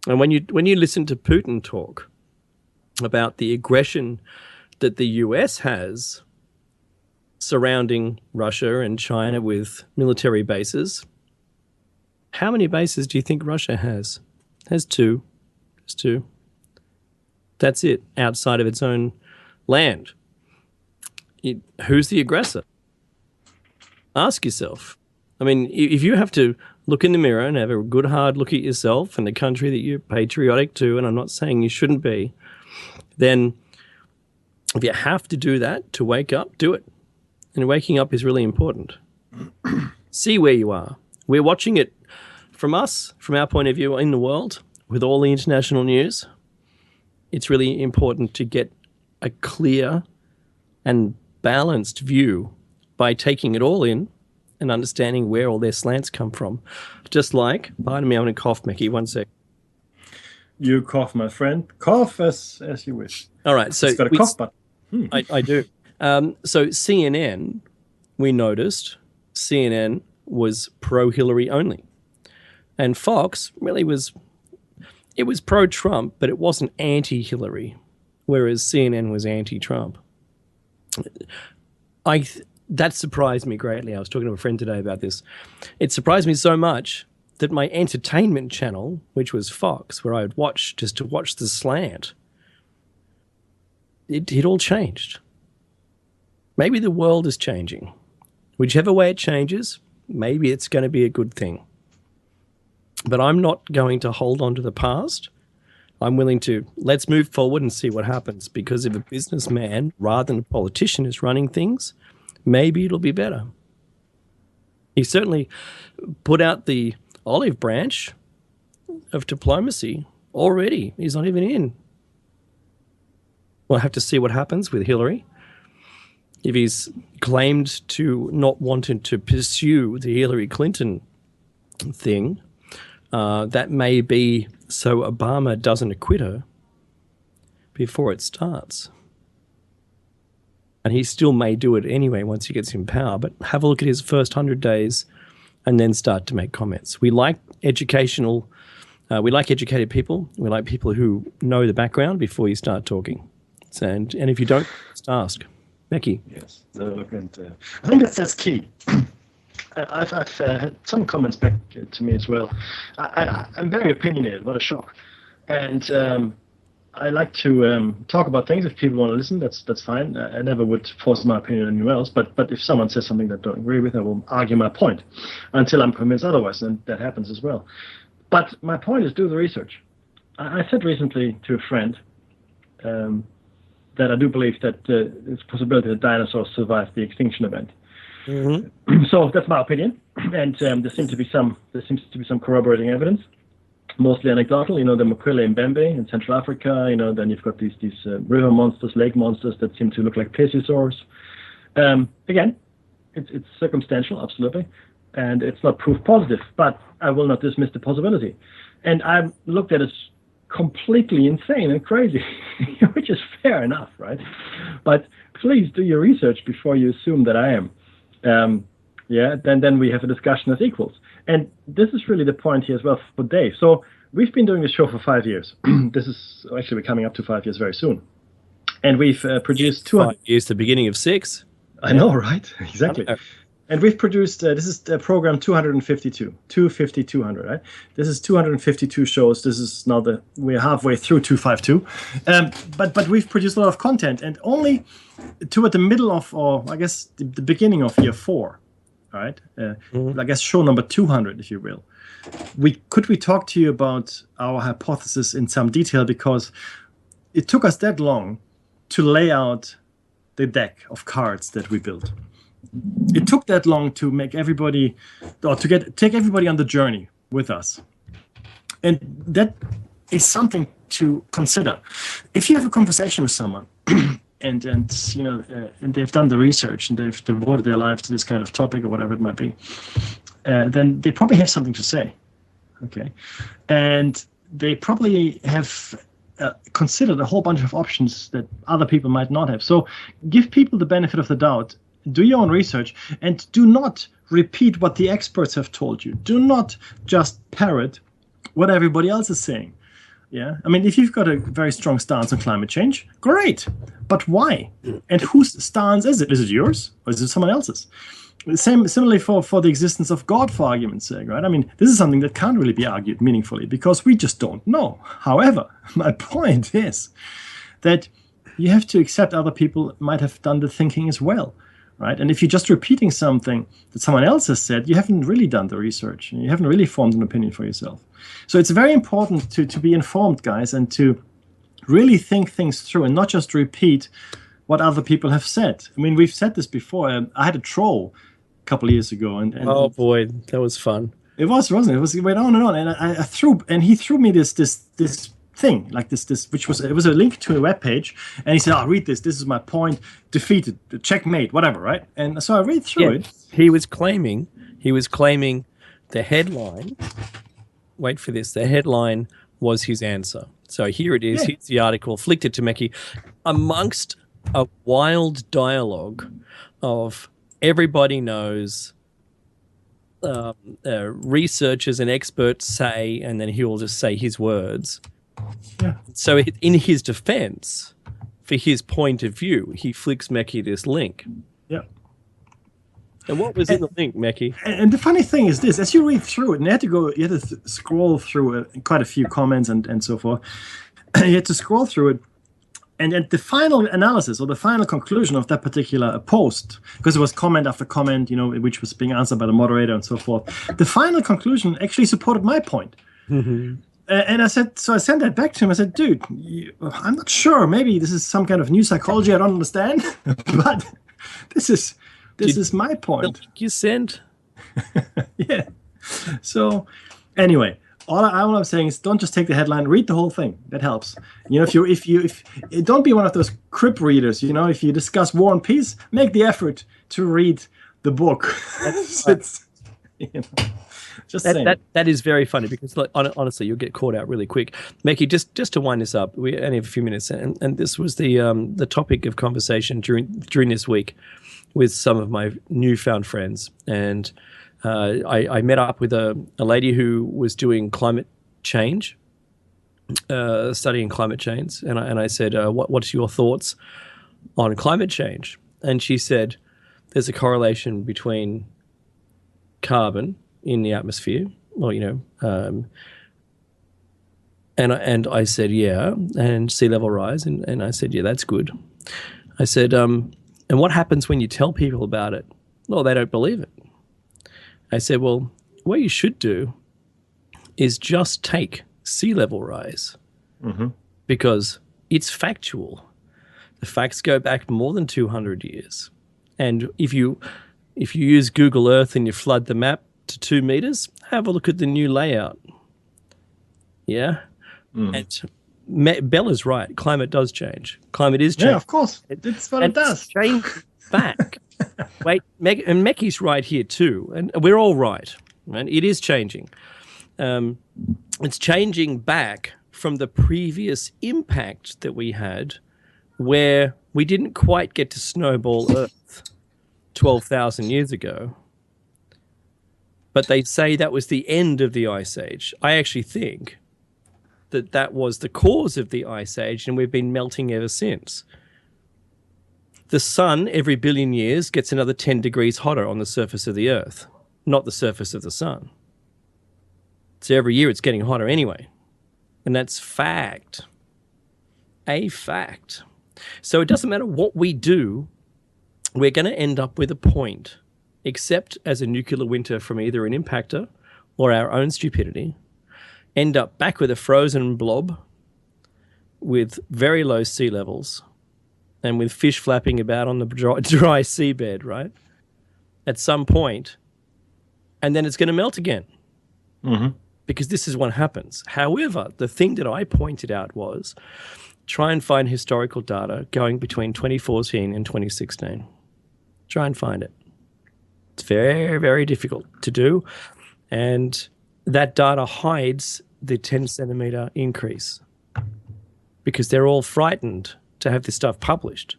And when you listen to Putin talk about the aggression that the US has surrounding Russia and China with military bases, how many bases do you think Russia has? Has two. Just two. That's it, outside of its own land. Who's the aggressor? Ask yourself. I mean, if you have to look in the mirror and have a good hard look at yourself and the country that you're patriotic to, and I'm not saying you shouldn't be, then if you have to do that to wake up, do it. And waking up is really important. See where you are. We're watching it from our point of view in the world, with all the international news. It's really important to get a clear and balanced view by taking it all in and understanding where all their slants come from. Just like, pardon me, I'm going to cough, Mickey, 1 sec. You cough, my friend. Cough as you wish. All right. So it's got a cough button. I do. So CNN, we noticed, CNN was pro-Hillary only. And Fox really was pro-Trump, but it wasn't anti-Hillary, whereas CNN was anti-Trump. that surprised me greatly. I was talking to a friend today about this. It surprised me so much that my entertainment channel, which was Fox, where I would watch just to watch the slant, it all changed. Maybe the world is changing. Whichever way it changes, maybe it's going to be a good thing. But I'm not going to hold on to the past. I'm willing to, let's move forward and see what happens. Because if a businessman rather than a politician is running things, maybe it'll be better. He certainly put out the olive branch of diplomacy already. He's not even in. We'll have to see what happens with Hillary. If he's claimed to not wanting to pursue the Hillary Clinton thing, that may be so Obama doesn't acquit her before it starts. And he still may do it anyway once he gets in power, but have a look at his first 100 days and then start to make comments. We like educated people. We like people who know the background before you start talking. And if you don't, just ask. Becky. Yes, look, and I think that's key. I've had some comments back to me as well. I'm very opinionated. What a shock! And I like to talk about things. If people want to listen, that's fine. I never would force my opinion on anyone else. But if someone says something that I don't agree with, I will argue my point until I'm convinced otherwise, and that happens as well. But my point is, do the research. I said recently to a friend that I do believe that there's a possibility that dinosaurs survived the extinction event. Mm-hmm. So that's my opinion, and there seems to be some corroborating evidence, mostly anecdotal. The Mokwele and Mbembe in Central Africa. Then you've got these river monsters, lake monsters that seem to look like plesiosaurs. Again, it's circumstantial, absolutely, and it's not proof positive. But I will not dismiss the possibility, and I looked at it as completely insane and crazy, which is fair enough, right? But please do your research before you assume that I am. Then we have a discussion as equals. And this is really the point here as well for Dave. So we've been doing this show for 5 years. This is actually, we're coming up to 5 years very soon. And we've produced 200... 5 years, the beginning of 6. I know, right? Exactly. And we've produced, this is program 252, 200, right? This is 252 shows. This is now we're halfway through 252. But we've produced a lot of content, and only toward the middle of, or I guess the beginning of year 4, right? I guess show number 200, if you will. Could we talk to you about our hypothesis in some detail, because it took us that long to lay out the deck of cards that we built. It took that long to make everybody, or to take everybody on the journey with us. And that is something to consider. If you have a conversation with someone and they've done the research and they've devoted their life to this kind of topic or whatever it might be, then they probably have something to say. Okay. And they probably have considered a whole bunch of options that other people might not have. So give people the benefit of the doubt. Do your own research, and do not repeat what the experts have told you. Do not just parrot what everybody else is saying. Yeah, I mean, if you've got a very strong stance on climate change, great. But why? And whose stance is it? Is it yours, or is it someone else's? Similarly for the existence of God, for argument's sake, right? I mean, this is something that can't really be argued meaningfully because we just don't know. However, my point is that you have to accept other people might have done the thinking as well. Right? And if you're just repeating something that someone else has said, you haven't really done the research and you haven't really formed an opinion for yourself. So it's very important to be informed, guys, and to really think things through and not just repeat what other people have said. I mean, we've said this before. I had a troll a couple of years ago. And oh, boy, that was fun. It was, wasn't it? It went on and on. And he threw me this thing like this which was, it was a link to a web page, and he said, read this is my point, defeated, checkmate, whatever, right? And so I read through it. He was claiming the headline, wait for this, the headline was his answer. So here it is. Here's the article, flicked it to Mekki, amongst a wild dialogue of everybody knows, researchers and experts say, and then he will just say his words. Yeah. So in his defense, for his point of view, he flicks Mekki this link. Yeah. And what was in the link, Mackie? And the funny thing is this: as you read through it, and you had to scroll through quite a few comments and so forth. You had to scroll through it, and the final analysis or the final conclusion of that particular post, because it was comment after comment, which was being answered by the moderator and so forth. The final conclusion actually supported my point. And I sent that back to him. I said, dude, I'm not sure. Maybe this is some kind of new psychology I don't understand, but this is my point. You sent? Yeah. So anyway, all I'm saying is don't just take the headline, read the whole thing. That helps. If don't be one of those crib readers, if you discuss War and Peace, make the effort to read the book. Just saying. That is very funny because honestly, you'll get caught out really quick. Mackie, just to wind this up, we only have a few minutes, and this was the topic of conversation during this week with some of my newfound friends, and I met up with a lady who was doing climate change, studying climate change, and I said, what's your thoughts on climate change? And she said, there's a correlation between carbon in the atmosphere, and I said, yeah, and sea level rise, and I said, yeah, that's good. I said, and what happens when you tell people about it? Well, they don't believe it. I said, well, what you should do is just take sea level rise because it's factual. The facts go back more than 200 years. And if you use Google Earth and you flood the map to 2 meters, have a look at the new layout. Yeah? And Bella's right. Climate does change. Climate is changing. Yeah, of course. It's what it does. Change back. Wait, and Mackie's right here too. And we're all right. Right? It is changing. It's changing back from the previous impact that we had where we didn't quite get to snowball Earth 12,000 years ago. But they say that was the end of the Ice Age. I actually think that was the cause of the Ice Age, and we've been melting ever since. The sun, every billion years, gets another 10 degrees hotter on the surface of the Earth, not the surface of the sun. So every year it's getting hotter anyway. And that's fact. A fact. So it doesn't matter what we do, we're going to end up with a point, except as a nuclear winter from either an impactor or our own stupidity, end up back with a frozen blob with very low sea levels and with fish flapping about on the dry seabed, right? At some point, and then it's going to melt again. Because this is what happens. However, the thing that I pointed out was try and find historical data going between 2014 and 2016. Try and find it. It's very, very difficult to do. And that data hides the 10 centimeter increase because they're all frightened to have this stuff published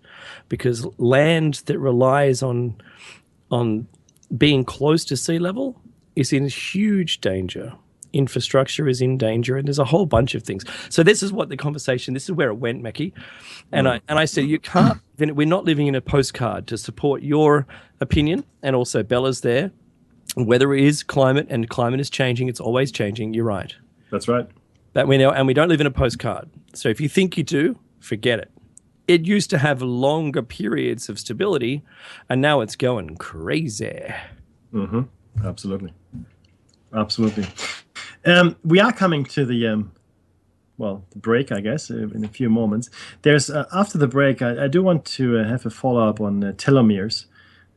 because land that relies on being close to sea level is in huge danger. Infrastructure is in danger, and there's a whole bunch of things. So this is what the conversation, this is where it went, Mackie. And I said, you can't, we're not living in a postcard to support your opinion, and also Bella's there. Weather is climate, and climate is changing. It's always changing. You're right. That's right. That we know, and we don't live in a postcard. So if you think you do, forget it. It used to have longer periods of stability, and now it's going crazy. Absolutely. We are coming to the break, I guess, in a few moments. There's after the break, I do want to have a follow-up on telomeres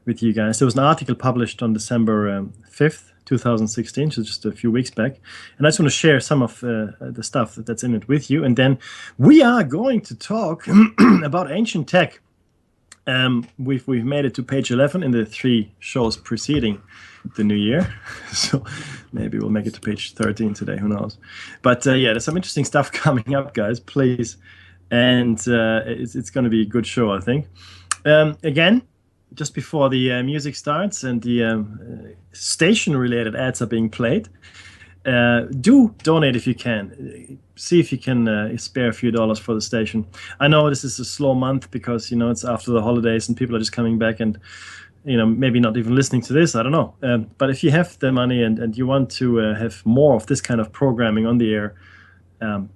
with you guys. There was an article published on December 5th, 2016, so just a few weeks back. And I just want to share some of the stuff that's in it with you. And then we are going to talk about ancient tech. We've made it to page 11 in the 3 shows preceding the new year. So maybe we'll make it to page 13 today, who knows. But there's some interesting stuff coming up, guys, please. And it's going to be a good show, I think. Again, just before the music starts and the station-related ads are being played, do donate if you can. See if you can spare a few dollars for the station. I know this is a slow month because, it's after the holidays and people are just coming back and maybe not even listening to this, I don't know. But if you have the money and you want to have more of this kind of programming on the air, $1,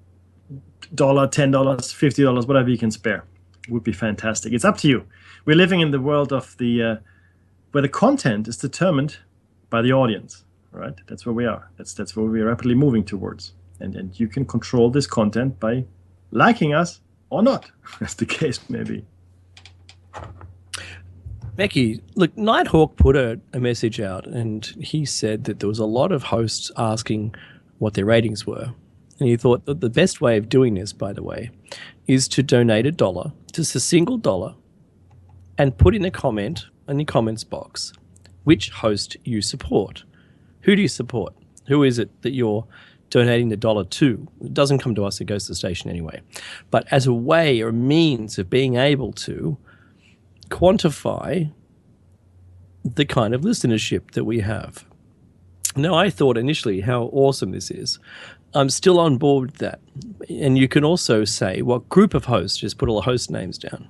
$10, $50, whatever you can spare would be fantastic. It's up to you. We're living in the world of where the content is determined by the audience, right? That's where we are. That's where we're rapidly moving towards. And you can control this content by liking us or not, as the case may be. Becky, look, Nighthawk put a message out, and he said that there was a lot of hosts asking what their ratings were. And he thought that the best way of doing this, by the way, is to donate $1, just a single dollar, and put in a comment in the comments box which host you support. Who do you support? Who is it that you're donating the dollar to? It doesn't come to us, it goes to the station anyway. But as a way or a means of being able to quantify the kind of listenership that we have. Now, I thought initially how awesome this is. I'm still on board with that. And you can also say what group of hosts, just put all the host names down,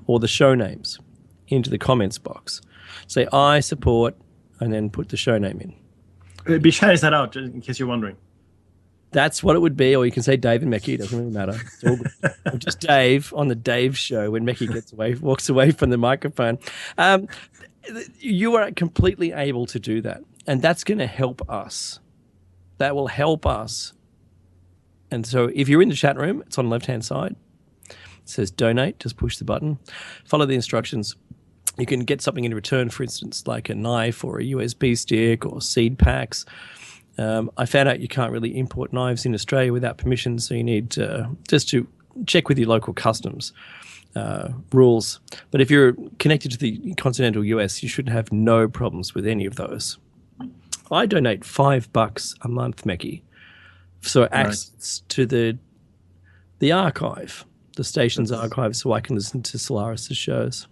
or the show names into the comments box. Say, I support, and then put the show name in. Be shouting that out, in case you're wondering. That's what it would be, or you can say Dave and Mecky. It doesn't really matter. It's all good. Or just Dave on the Dave show when Mecky walks away from the microphone. You are completely able to do that, and that's going to help us. That will help us. And so, if you're in the chat room, it's on the left-hand side. It says donate. Just push the button. Follow the instructions. You can get something in return, for instance, like a knife or a USB stick or seed packs. I found out you can't really import knives in Australia without permission, so you need just to check with your local customs rules. But if you're connected to the continental US, you should have no problems with any of those. I donate $5 a month, Mecky, so access to the archive, the station's archive, so I can listen to Solaris' shows.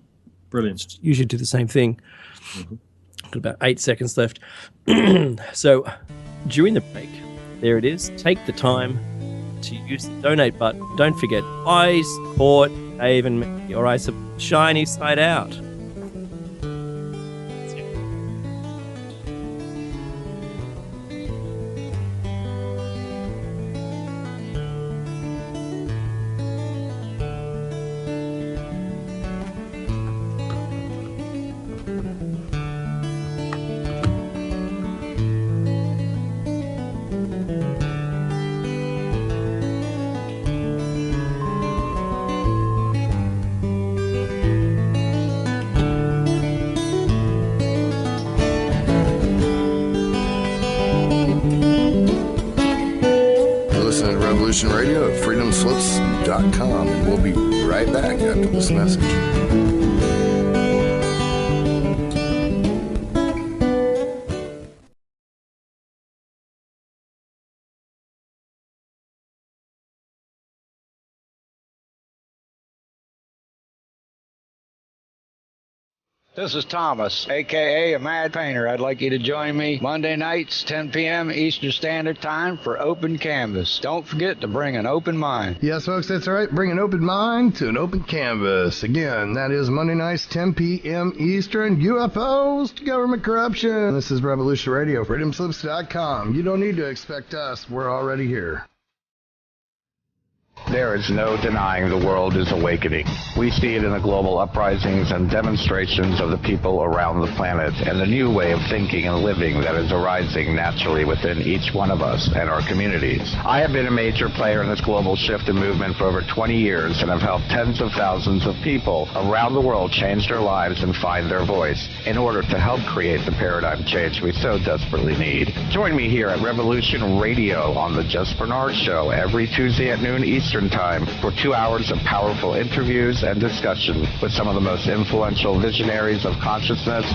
Brilliant. You should do the same thing. Mm-hmm. Got about 8 seconds left. So during the break, there it is. Take the time to use the donate button. Don't forget, I support Dave and Mecky, or I support Shiny Side Out. Radio at freedomslips.com, and we'll be right back after this message. This is Thomas, a.k.a. a Mad Painter. I'd like you to join me Monday nights, 10 p.m. Eastern Standard Time for Open Canvas. Don't forget to bring an open mind. Yes, folks, that's right. Bring an open mind to an open canvas. Again, that is Monday nights, 10 p.m. Eastern. UFOs to government corruption. This is Revolution Radio, freedomslips.com. You don't need to expect us. We're already here. There is no denying the world is awakening. We see it in the global uprisings and demonstrations of the people around the planet and the new way of thinking and living that is arising naturally within each one of us and our communities. I have been a major player in this global shift and movement for over 20 years and have helped tens of thousands of people around the world change their lives and find their voice in order to help create the paradigm change we so desperately need. Join me here at Revolution Radio on the Just Bernard Show every Tuesday at noon Eastern Time for 2 hours of powerful interviews and discussion with some of the most influential visionaries of consciousness,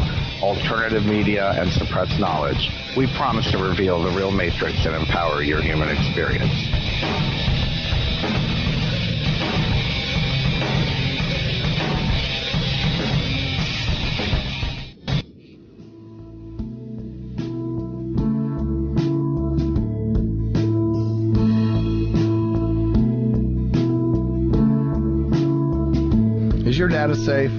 alternative media, and suppressed knowledge. We promise to reveal the real matrix and empower your human experience. Is your data safe?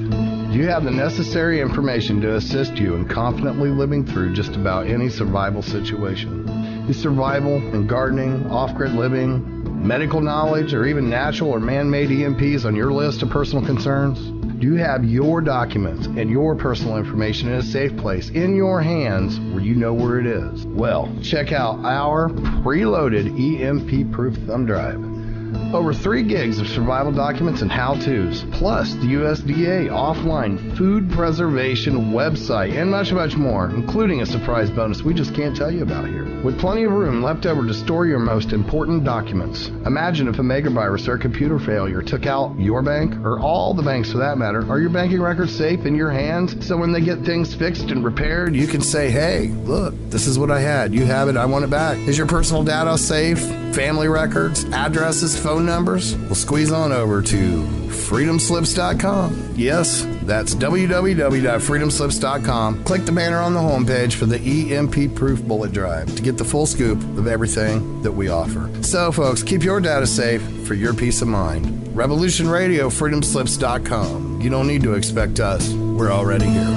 You have the necessary information to assist you in confidently living through just about any survival situation. Is survival and gardening, off-grid living, medical knowledge, or even natural or man-made EMPs on your list of personal concerns? Do you have your documents and your personal information in a safe place in your hands where you know where it is? Well, check out our preloaded EMP-proof thumb drive. Over 3 gigs of survival documents and how-tos, plus the USDA offline food preservation website, and much, much more, including a surprise bonus we just can't tell you about here. With plenty of room left over to store your most important documents. Imagine if a megavirus or a computer failure took out your bank, or all the banks for that matter. Are your banking records safe in your hands? So when they get things fixed and repaired, you can say, hey, look, this is what I had. You have it. I want it back. Is your personal data safe? Family records, addresses, phone numbers? Well, squeeze on over to freedomslips.com. Yes, that's www.freedomslips.com. Click the banner on the homepage for the EMP-proof bullet drive to get the full scoop of everything that we offer. So, folks, keep your data safe for your peace of mind. Revolution Radio, freedomslips.com. You don't need to expect us. We're already here.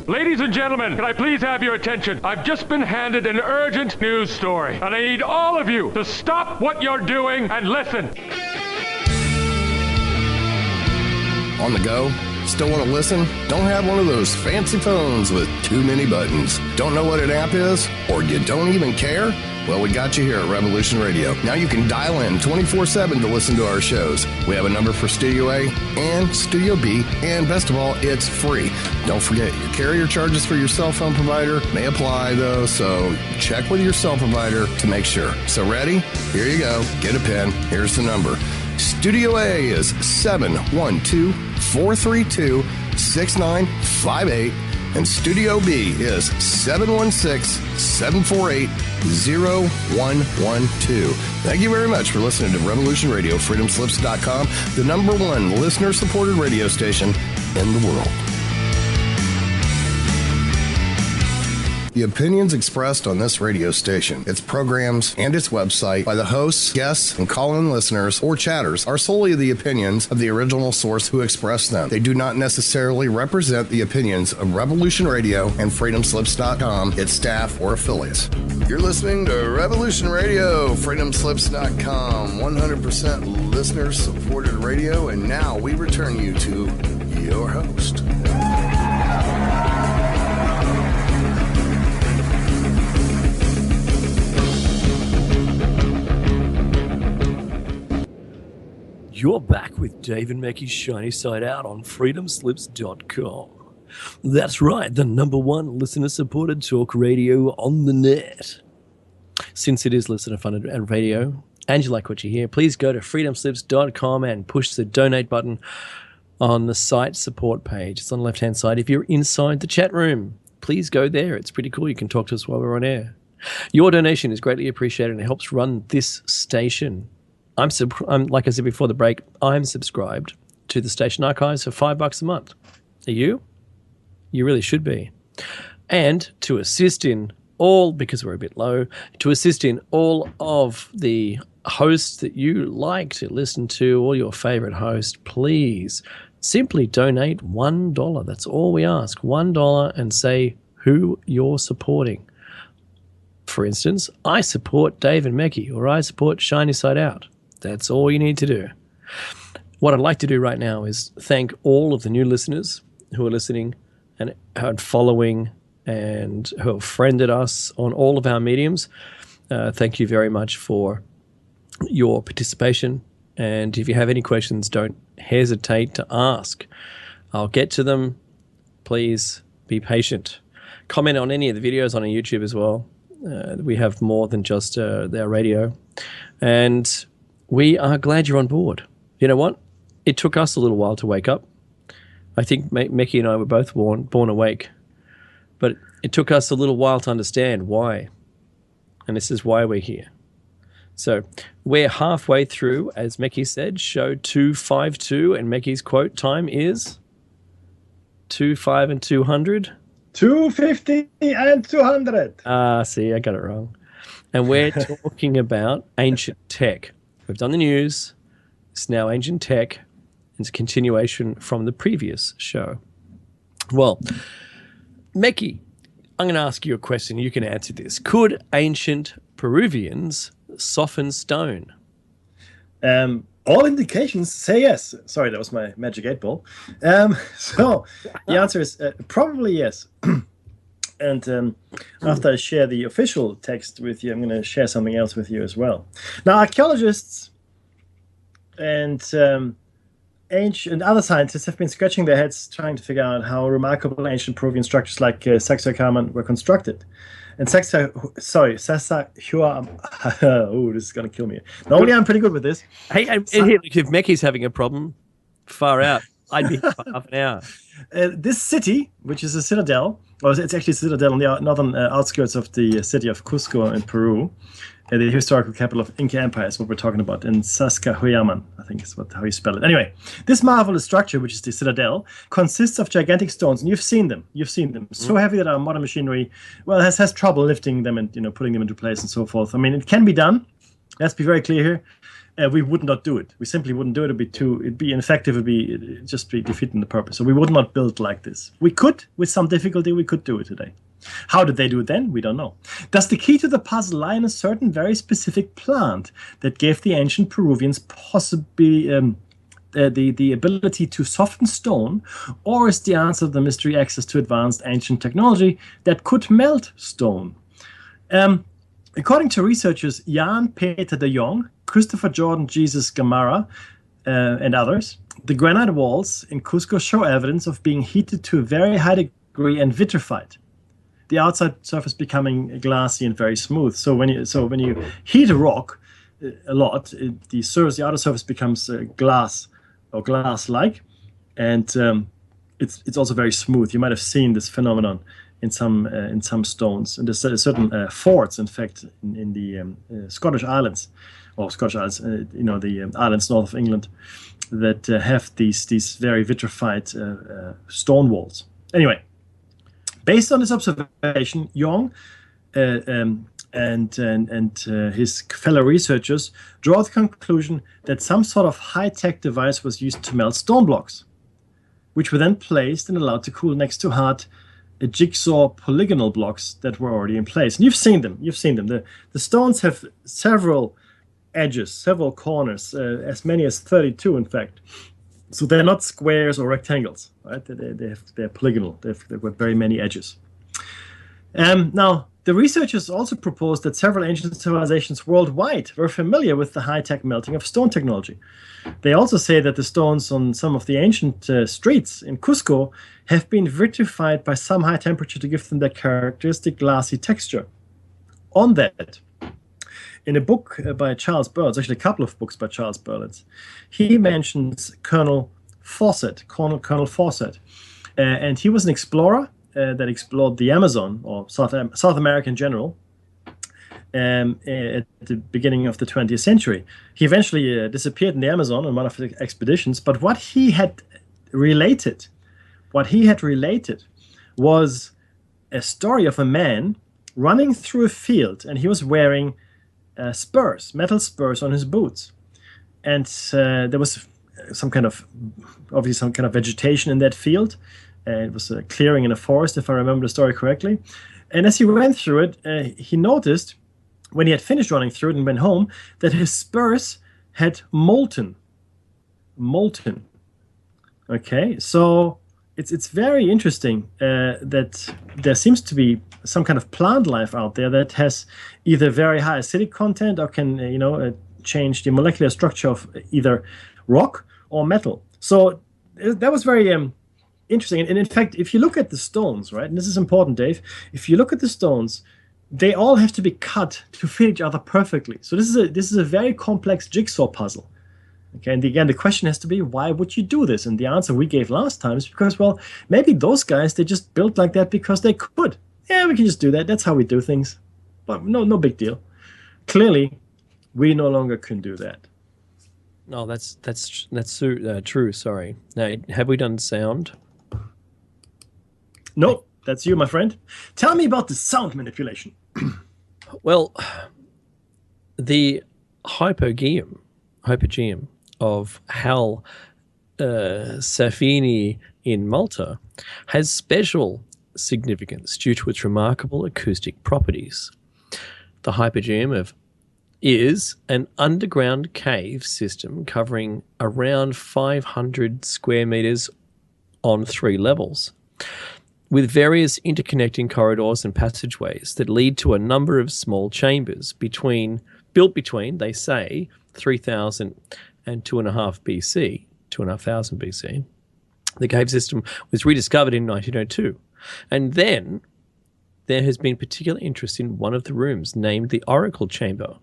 Ladies and gentlemen, can I please have your attention? I've just been handed an urgent news story, and I need all of you to stop what you're doing and listen. On the go? Still want to listen? Don't have one of those fancy phones with too many buttons? Don't know what an app is? Or you don't even care? Well, we got you here at Revolution Radio. Now you can dial in 24/7 to listen to our shows. We have a number for Studio A and Studio B, and best of all, it's free. Don't forget, your carrier charges for your cell phone provider may apply, though, so check with your cell provider to make sure. So ready? Here you go. Get a pen. Here's the number. Studio A is 712-432-6958. And Studio B is 716-748-0112. Thank you very much for listening to Revolution Radio, freedomslips.com, the #1 listener-supported radio station in the world. The opinions expressed on this radio station, its programs, and its website by the hosts, guests, and call-in listeners or chatters are solely the opinions of the original source who expressed them. They do not necessarily represent the opinions of Revolution Radio and freedomslips.com, its staff, or affiliates. You're listening to Revolution Radio, freedomslips.com, 100% listener-supported radio, and now we return you to your host. You're back with Dave and Meckie's Shiny Side Out on freedomslips.com. That's right, the #1 listener-supported talk radio on the net. Since it is listener-funded and radio, and you like what you hear, please go to freedomslips.com and push the donate button on the site support page. It's on the left-hand side. If you're inside the chat room, please go there. It's pretty cool. You can talk to us while we're on air. Your donation is greatly appreciated and it helps run this station. I'm like I said before the break, I'm subscribed to the station archives for $5 a month. Are you? You really should be. And to assist in all, because we're a bit low, to assist in all of the hosts that you like to listen to, all your favorite hosts, please simply donate $1. That's all we ask. $1 and say who you're supporting. For instance, I support Dave and Meckie, or I support Shiny Side Out. That's all you need to do. What I'd like to do right now is thank all of the new listeners who are listening and are following and who have friended us on all of our mediums. Thank you very much for your participation. And if you have any questions, don't hesitate to ask. I'll get to them. Please be patient. Comment on any of the videos on our YouTube as well. We have more than just their radio. And we are glad you're on board. You know what? It took us a little while to wake up. I think Meckie and I were both born awake. But it took us a little while to understand why. And this is why we're here. So we're halfway through, as Meckie said, show 252. And Meckie's quote time is 25 and 200. 250 and 200. See, I got it wrong. And we're talking about ancient tech. We've done the news. It's now ancient tech. It's a continuation from the previous show. Well, Meki, I'm going to ask you a question. You can answer this. Could ancient Peruvians soften stone? All indications say yes. Sorry, that was my magic 8-ball. So the answer is probably yes. And after I share the official text with you, I'm going to share something else with you as well. Now, archaeologists and ancient other scientists have been scratching their heads trying to figure out how remarkable ancient Peruvian structures like Sacsayhuaman were constructed. And Sacsayhuaman. Oh, this is going to kill me. Normally, I'm pretty good with this. Hey, if Meki's having a problem, far out. I'd be for half an hour. This city, which is a citadel, or it's actually a citadel on the northern outskirts of the city of Cusco in Peru, the historical capital of Inca Empire is what we're talking about, in Sacsayhuaman, I think is how you spell it. Anyway, this marvelous structure, which is the citadel, consists of gigantic stones, and you've seen them. So heavy that our modern machinery, well, has trouble lifting them and putting them into place and so forth. I mean, it can be done. Let's be very clear here. We would not do it. We simply wouldn't do it. It'd be ineffective. It'd just be defeating the purpose. So we would not build like this. We could, with some difficulty, we could do it today. How did they do it then? We don't know. Does the key to the puzzle lie in a certain very specific plant that gave the ancient Peruvians possibly the ability to soften stone, or is the answer the mystery access to advanced ancient technology that could melt stone? According to researchers Jan Peter de Jong, Christopher Jordan Jesus Gamarra, and others, the granite walls in Cusco show evidence of being heated to a very high degree and vitrified, the outside surface becoming glassy and very smooth. So when you heat a rock a lot, the outer surface becomes glass or glass-like, and it's also very smooth. You might have seen this phenomenon in some stones, and there's certain forts, in fact, in the Scottish Islands, the islands north of England, that have these very vitrified stone walls. Anyway, based on this observation, Young and his fellow researchers draw the conclusion that some sort of high-tech device was used to melt stone blocks, which were then placed and allowed to cool next to hard jigsaw polygonal blocks that were already in place. And you've seen them. The stones have several edges, several corners, as many as 32, in fact. So they're not squares or rectangles, right? They're polygonal. They've got very many edges. Now, the researchers also proposed that several ancient civilizations worldwide were familiar with the high-tech melting of stone technology. They also say that the stones on some of the ancient streets in Cusco have been vitrified by some high temperature to give them their characteristic glassy texture. On that, in a book by Charles Berlitz, actually a couple of books by Charles Berlitz, he mentions Colonel Fawcett, and he was an explorer that explored the Amazon, or South America in general, at the beginning of the 20th century. He eventually disappeared in the Amazon on one of the expeditions, but what he had related was a story of a man running through a field, and he was wearing spurs, metal spurs on his boots. And there was some kind of vegetation in that field. It was a clearing in a forest, if I remember the story correctly. And as he went through it, he noticed, when he had finished running through it and went home, that his spurs had molten. Okay, so it's very interesting that there seems to be some kind of plant life out there that has either very high acidic content or can change the molecular structure of either rock or metal. So that was very interesting. And in fact, if you look at the stones, right, and this is important, Dave, if you look at the stones, they all have to be cut to fit each other perfectly. So this is a very complex jigsaw puzzle. Okay, and again, the question has to be, why would you do this? And the answer we gave last time is because, well, maybe those guys, they just built like that because they could. Yeah, we can just do that. That's how we do things. But no big deal. Clearly, we no longer can do that. No, that's true. Sorry. Now, have we done sound? No, that's you, my friend. Tell me about the sound manipulation. Well, the hypogeum of Hal Safini in Malta has special significance due to its remarkable acoustic properties. The Hypogeum is an underground cave system covering around 500 square meters on 3 levels, with various interconnecting corridors and passageways that lead to a number of small chambers built between, they say, 3000 and 2,500 BC. The cave system was rediscovered in 1902, and then there has been particular interest in one of the rooms named the Oracle Chamber.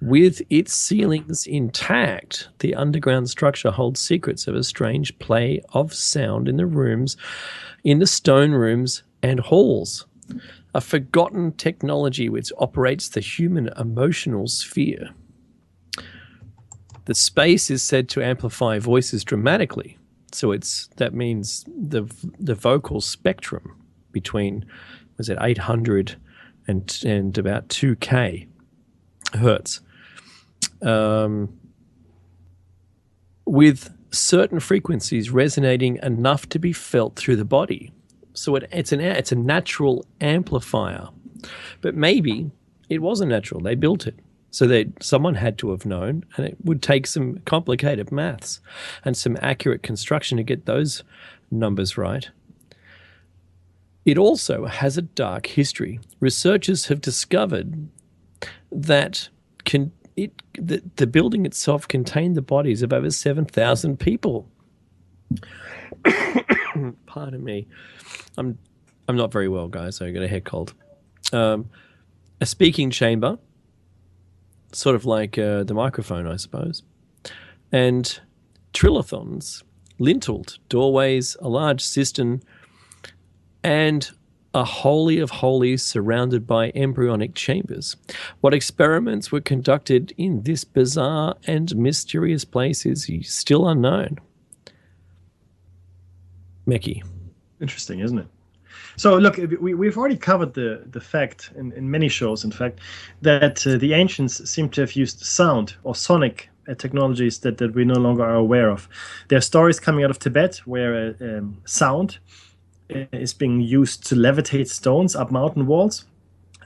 With its ceilings intact, the underground structure holds secrets of a strange play of sound in the stone rooms and halls, a forgotten technology which operates the human emotional sphere. The space is said to amplify voices dramatically, so that means the vocal spectrum between 800 and about 2K hertz. With certain frequencies resonating enough to be felt through the body. So it's a natural amplifier. But maybe it wasn't natural. They built it. So someone had to have known, and it would take some complicated maths and some accurate construction to get those numbers right. It also has a dark history. Researchers have discovered that the building itself contained the bodies of over 7,000 people. Pardon me. I'm not very well, guys, so I got a head cold. A speaking chamber, sort of like the microphone, I suppose, and trilithons, linteled doorways, a large cistern, and a holy of holies surrounded by embryonic chambers. What experiments were conducted in this bizarre and mysterious place is still unknown. Mekki. Interesting, isn't it? So look, we've already covered the fact in many shows, in fact, that the ancients seem to have used sound or sonic technologies that we no longer are aware of. There are stories coming out of Tibet where sound is being used to levitate stones up mountain walls,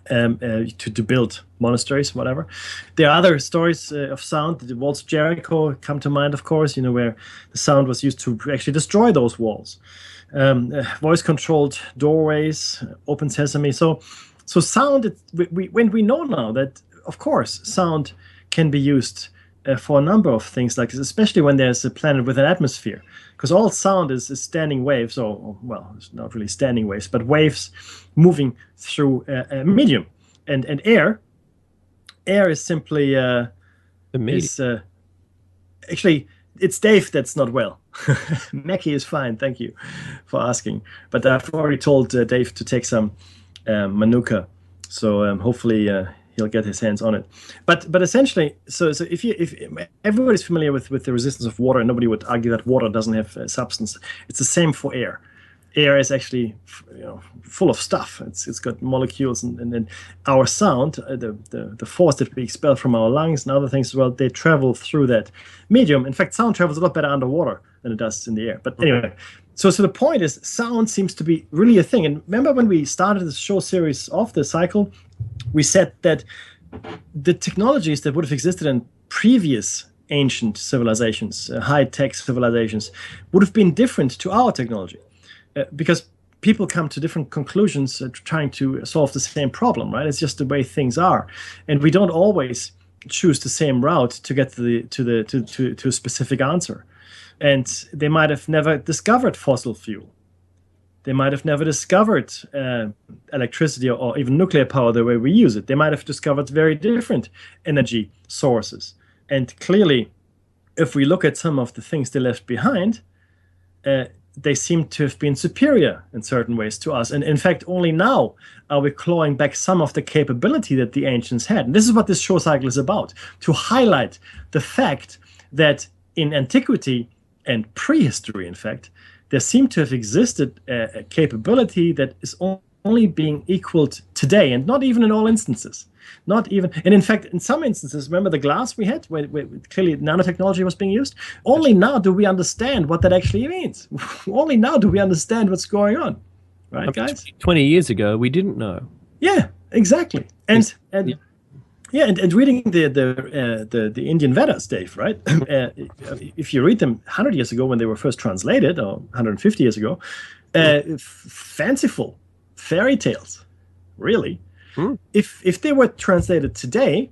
to build monasteries, whatever. There are other stories of sound. The walls of Jericho come to mind, of course, where the sound was used to actually destroy those walls. Voice-controlled doorways, open sesame. So sound, when we know now that, of course, sound can be used for a number of things like this, especially when there's a planet with an atmosphere. Because all sound is standing waves, it's not really standing waves, but waves moving through a medium. And air is simply the medium. Actually, it's Dave that's not well. Mekki is fine, thank you for asking. But I've already told Dave to take some Manuka, so hopefully he'll get his hands on it. But essentially, so if everybody's familiar with the resistance of water, and nobody would argue that water doesn't have substance. It's the same for air. Air is actually full of stuff. It's got molecules, and then our sound, the force that we expel from our lungs and other things as well, they travel through that medium. In fact, sound travels a lot better underwater than it does in the air. But anyway, so the point is, sound seems to be really a thing. And remember when we started the show series of the cycle, we said that the technologies that would have existed in previous ancient civilizations, high-tech civilizations, would have been different to our technology. Because people come to different conclusions trying to solve the same problem, right? It's just the way things are, and we don't always choose the same route to get to a specific answer. And they might have never discovered fossil fuel. They might have never discovered electricity or even nuclear power the way we use it. They might have discovered very different energy sources. And clearly, if we look at some of the things they left behind, they seem to have been superior in certain ways to us. And in fact, only now are we clawing back some of the capability that the ancients had. And this is what this show cycle is about, to highlight the fact that in antiquity and prehistory, in fact, there seemed to have existed a capability that is only being equaled today, and not even in all instances. Not even, and in fact, in some instances, remember the glass we had, where clearly nanotechnology was being used? Only now do we understand what that actually means. Only now do we understand what's going on. Right, guys? 20 years ago, we didn't know. Yeah, exactly. And reading the Indian Vedas, Dave, right? If you read them 100 years ago when they were first translated, or 150 years ago, fanciful fairy tales, really. If they were translated today,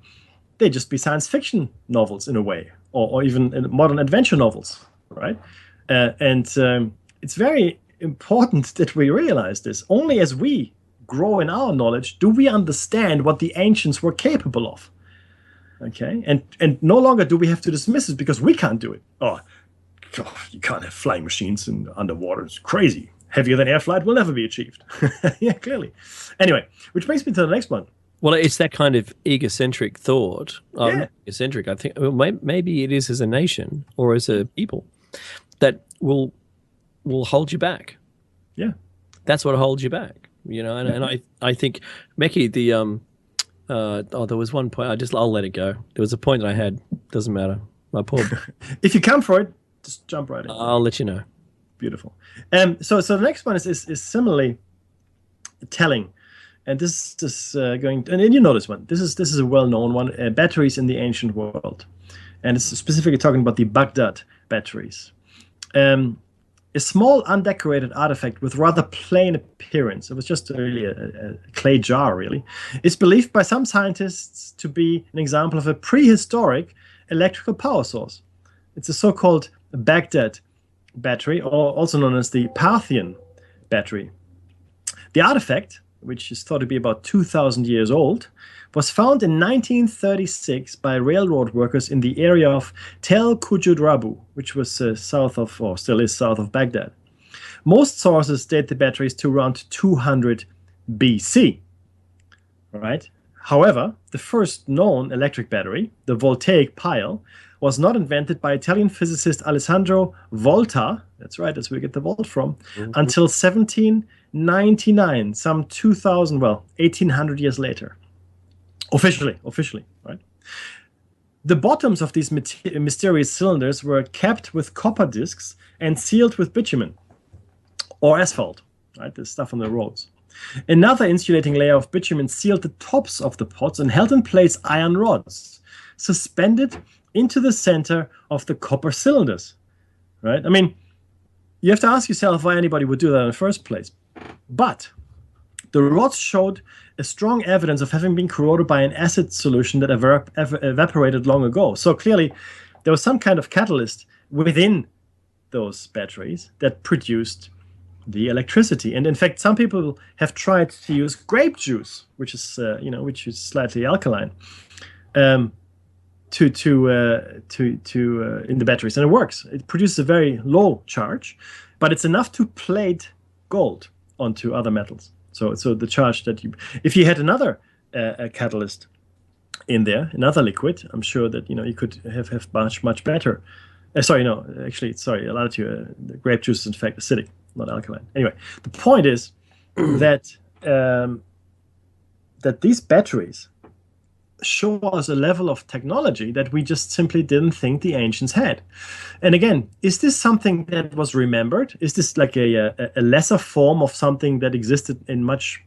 they'd just be science fiction novels in a way, or even modern adventure novels, right? It's very important that we realize this. Only as we grow in our knowledge do we understand what the ancients were capable of. Okay, and no longer do we have to dismiss it because we can't do it. Oh, you can't have flying machines in underwater. It's crazy. Heavier than air flight will never be achieved. Yeah, clearly. Anyway, which brings me to the next one. Well, it's that kind of egocentric thought. Not egocentric, I think. Well, maybe it is as a nation or as a people that will hold you back. Yeah, that's what holds you back. And I think Mekki, there was one point. I'll let it go. There was a point that I had. Doesn't matter. My poor. If you come for it, just jump right in. I'll let you know. Beautiful. So the next one is similarly telling, and this is going. And you know this one. This is a well-known one. Batteries in the ancient world, and it's specifically talking about the Baghdad batteries. A small undecorated artifact with rather plain appearance. It was just really a clay jar, really. It's believed by some scientists to be an example of a prehistoric electrical power source. It's a so-called Baghdad battery, or also known as the Parthian battery. The artifact, which is thought to be about 2,000 years old, was found in 1936 by railroad workers in the area of Tel Kujudrabu, which was south of, or still is south of Baghdad. Most sources date the batteries to around 200 BC. Right? However, the first known electric battery, the voltaic pile, was not invented by Italian physicist Alessandro Volta, that's right, that's where we get the volt from, until 1799, some 1,800 years later. Officially, right? The bottoms of these mysterious cylinders were capped with copper discs and sealed with bitumen or asphalt, right? The stuff on the roads. Another insulating layer of bitumen sealed the tops of the pots and held in place iron rods, suspended into the center of the copper cylinders, right? I mean, you have to ask yourself why anybody would do that in the first place. But the rods showed a strong evidence of having been corroded by an acid solution that evaporated long ago. So clearly, there was some kind of catalyst within those batteries that produced the electricity. And in fact, some people have tried to use grape juice, which is slightly alkaline, in the batteries, and it works. It produces a very low charge, but it's enough to plate gold onto other metals. So the charge that if you had another catalyst in there, another liquid, I'm sure that you could have much better. Allowed to. The grape juice is in fact acidic, not alkaline. Anyway, the point is that these batteries show us a level of technology that we just simply didn't think the ancients had. And again, is this something that was remembered? Is this like a lesser form of something that existed in much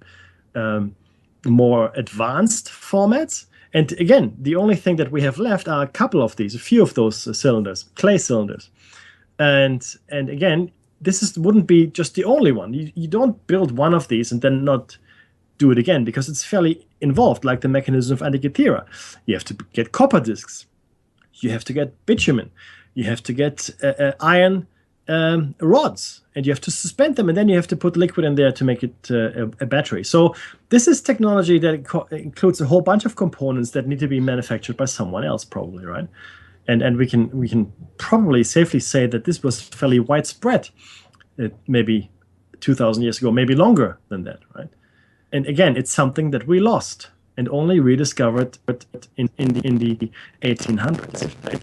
more advanced formats? And again, the only thing that we have left are a couple of these, a few of those cylinders, clay cylinders. And again, wouldn't be just the only one. You don't build one of these and then not do it again, because it's fairly involved, like the mechanism of Antikythera. You have to get copper discs. You have to get bitumen. You have to get iron rods, and you have to suspend them, and then you have to put liquid in there to make it a battery. So this is technology that includes a whole bunch of components that need to be manufactured by someone else, probably, right? And we can probably safely say that this was fairly widespread, maybe 2,000 years ago, maybe longer than that, right? And again, it's something that we lost and only rediscovered in the 1800s.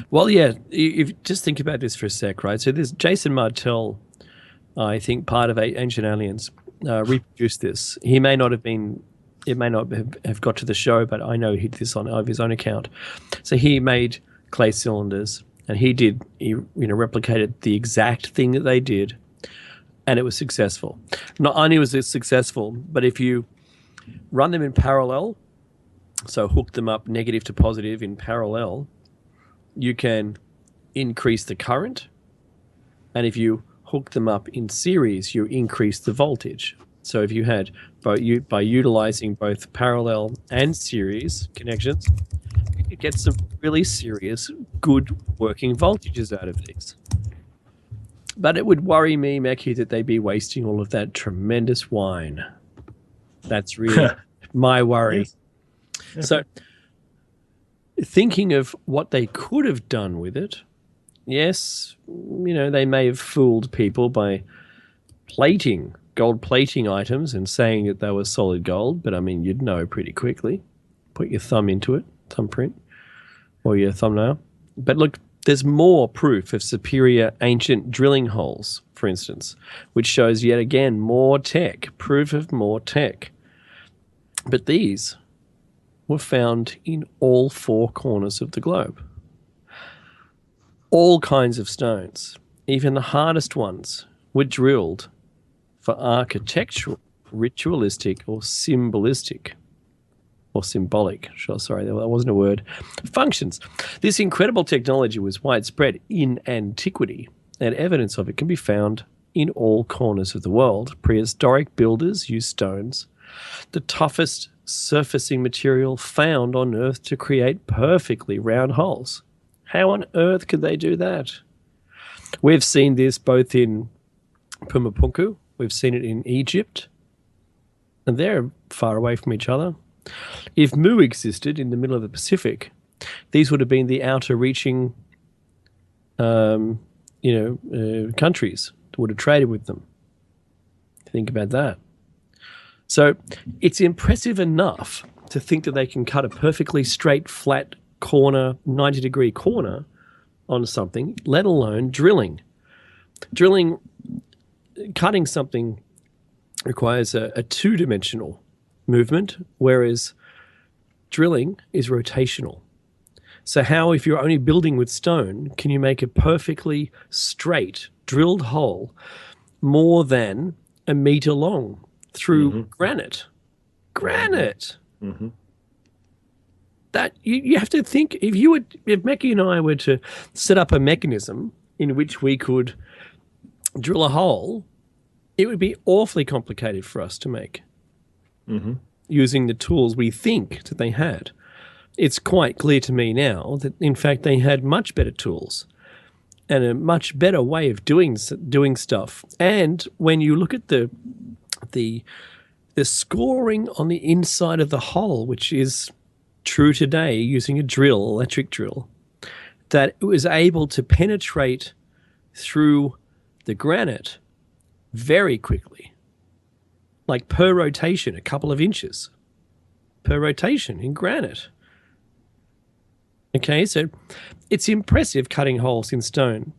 Well, yeah, if just think about this for a sec, right? So there's Jason Martell, I think, part of Ancient Aliens, reproduced this. He may not have been. It may not have got to the show, but I know he did this of his own account. So he made clay cylinders, and he replicated the exact thing that they did, and it was successful. Not only was it successful, but if you run them in parallel, so hook them up negative to positive in parallel, you can increase the current, and if you hook them up in series, you increase the voltage. So if you had by utilizing both parallel and series connections, you could get some really serious, good working voltages out of these. But it would worry me, Mekhi, that they'd be wasting all of that tremendous wine. That's really my worry. Yes. So thinking of what they could have done with it, yes, they may have fooled people by gold plating items and saying that they were solid gold, but you'd know pretty quickly. Put your thumb into it, thumbprint, or your thumbnail. But look, there's more proof of superior ancient drilling holes, for instance, which shows yet again more tech, proof of more tech. But these were found in all four corners of the globe. All kinds of stones, even the hardest ones, were drilled for architectural, ritualistic, or symbolic, sorry, that wasn't a word, functions. This incredible technology was widespread in antiquity, and evidence of it can be found in all corners of the world. Prehistoric builders used stones, the toughest surfacing material found on Earth, to create perfectly round holes. How on earth could they do that? We've seen this both in Pumapunku, we've seen it in Egypt, and they're far away from each other. If Mu existed in the middle of the Pacific, these would have been the outer reaching countries that would have traded with them. Think about that. So it's impressive enough to think that they can cut a perfectly straight, flat corner, 90-degree corner on something, let alone drilling. Cutting something requires a two-dimensional movement, whereas drilling is rotational. So how, if you're only building with stone, can you make a perfectly straight drilled hole more than a meter long through granite? Mm-hmm. That you have to think, if Mekhi and I were to set up a mechanism in which we could drill a hole, it would be awfully complicated for us to make using the tools we think that they had. It's quite clear to me now that, in fact, they had much better tools and a much better way of doing stuff. And when you look at the scoring on the inside of the hole, which is true today using a drill, electric drill, that it was able to penetrate through the granite very quickly, like per rotation, a couple of inches per rotation in granite. Okay, so it's impressive cutting holes in stone.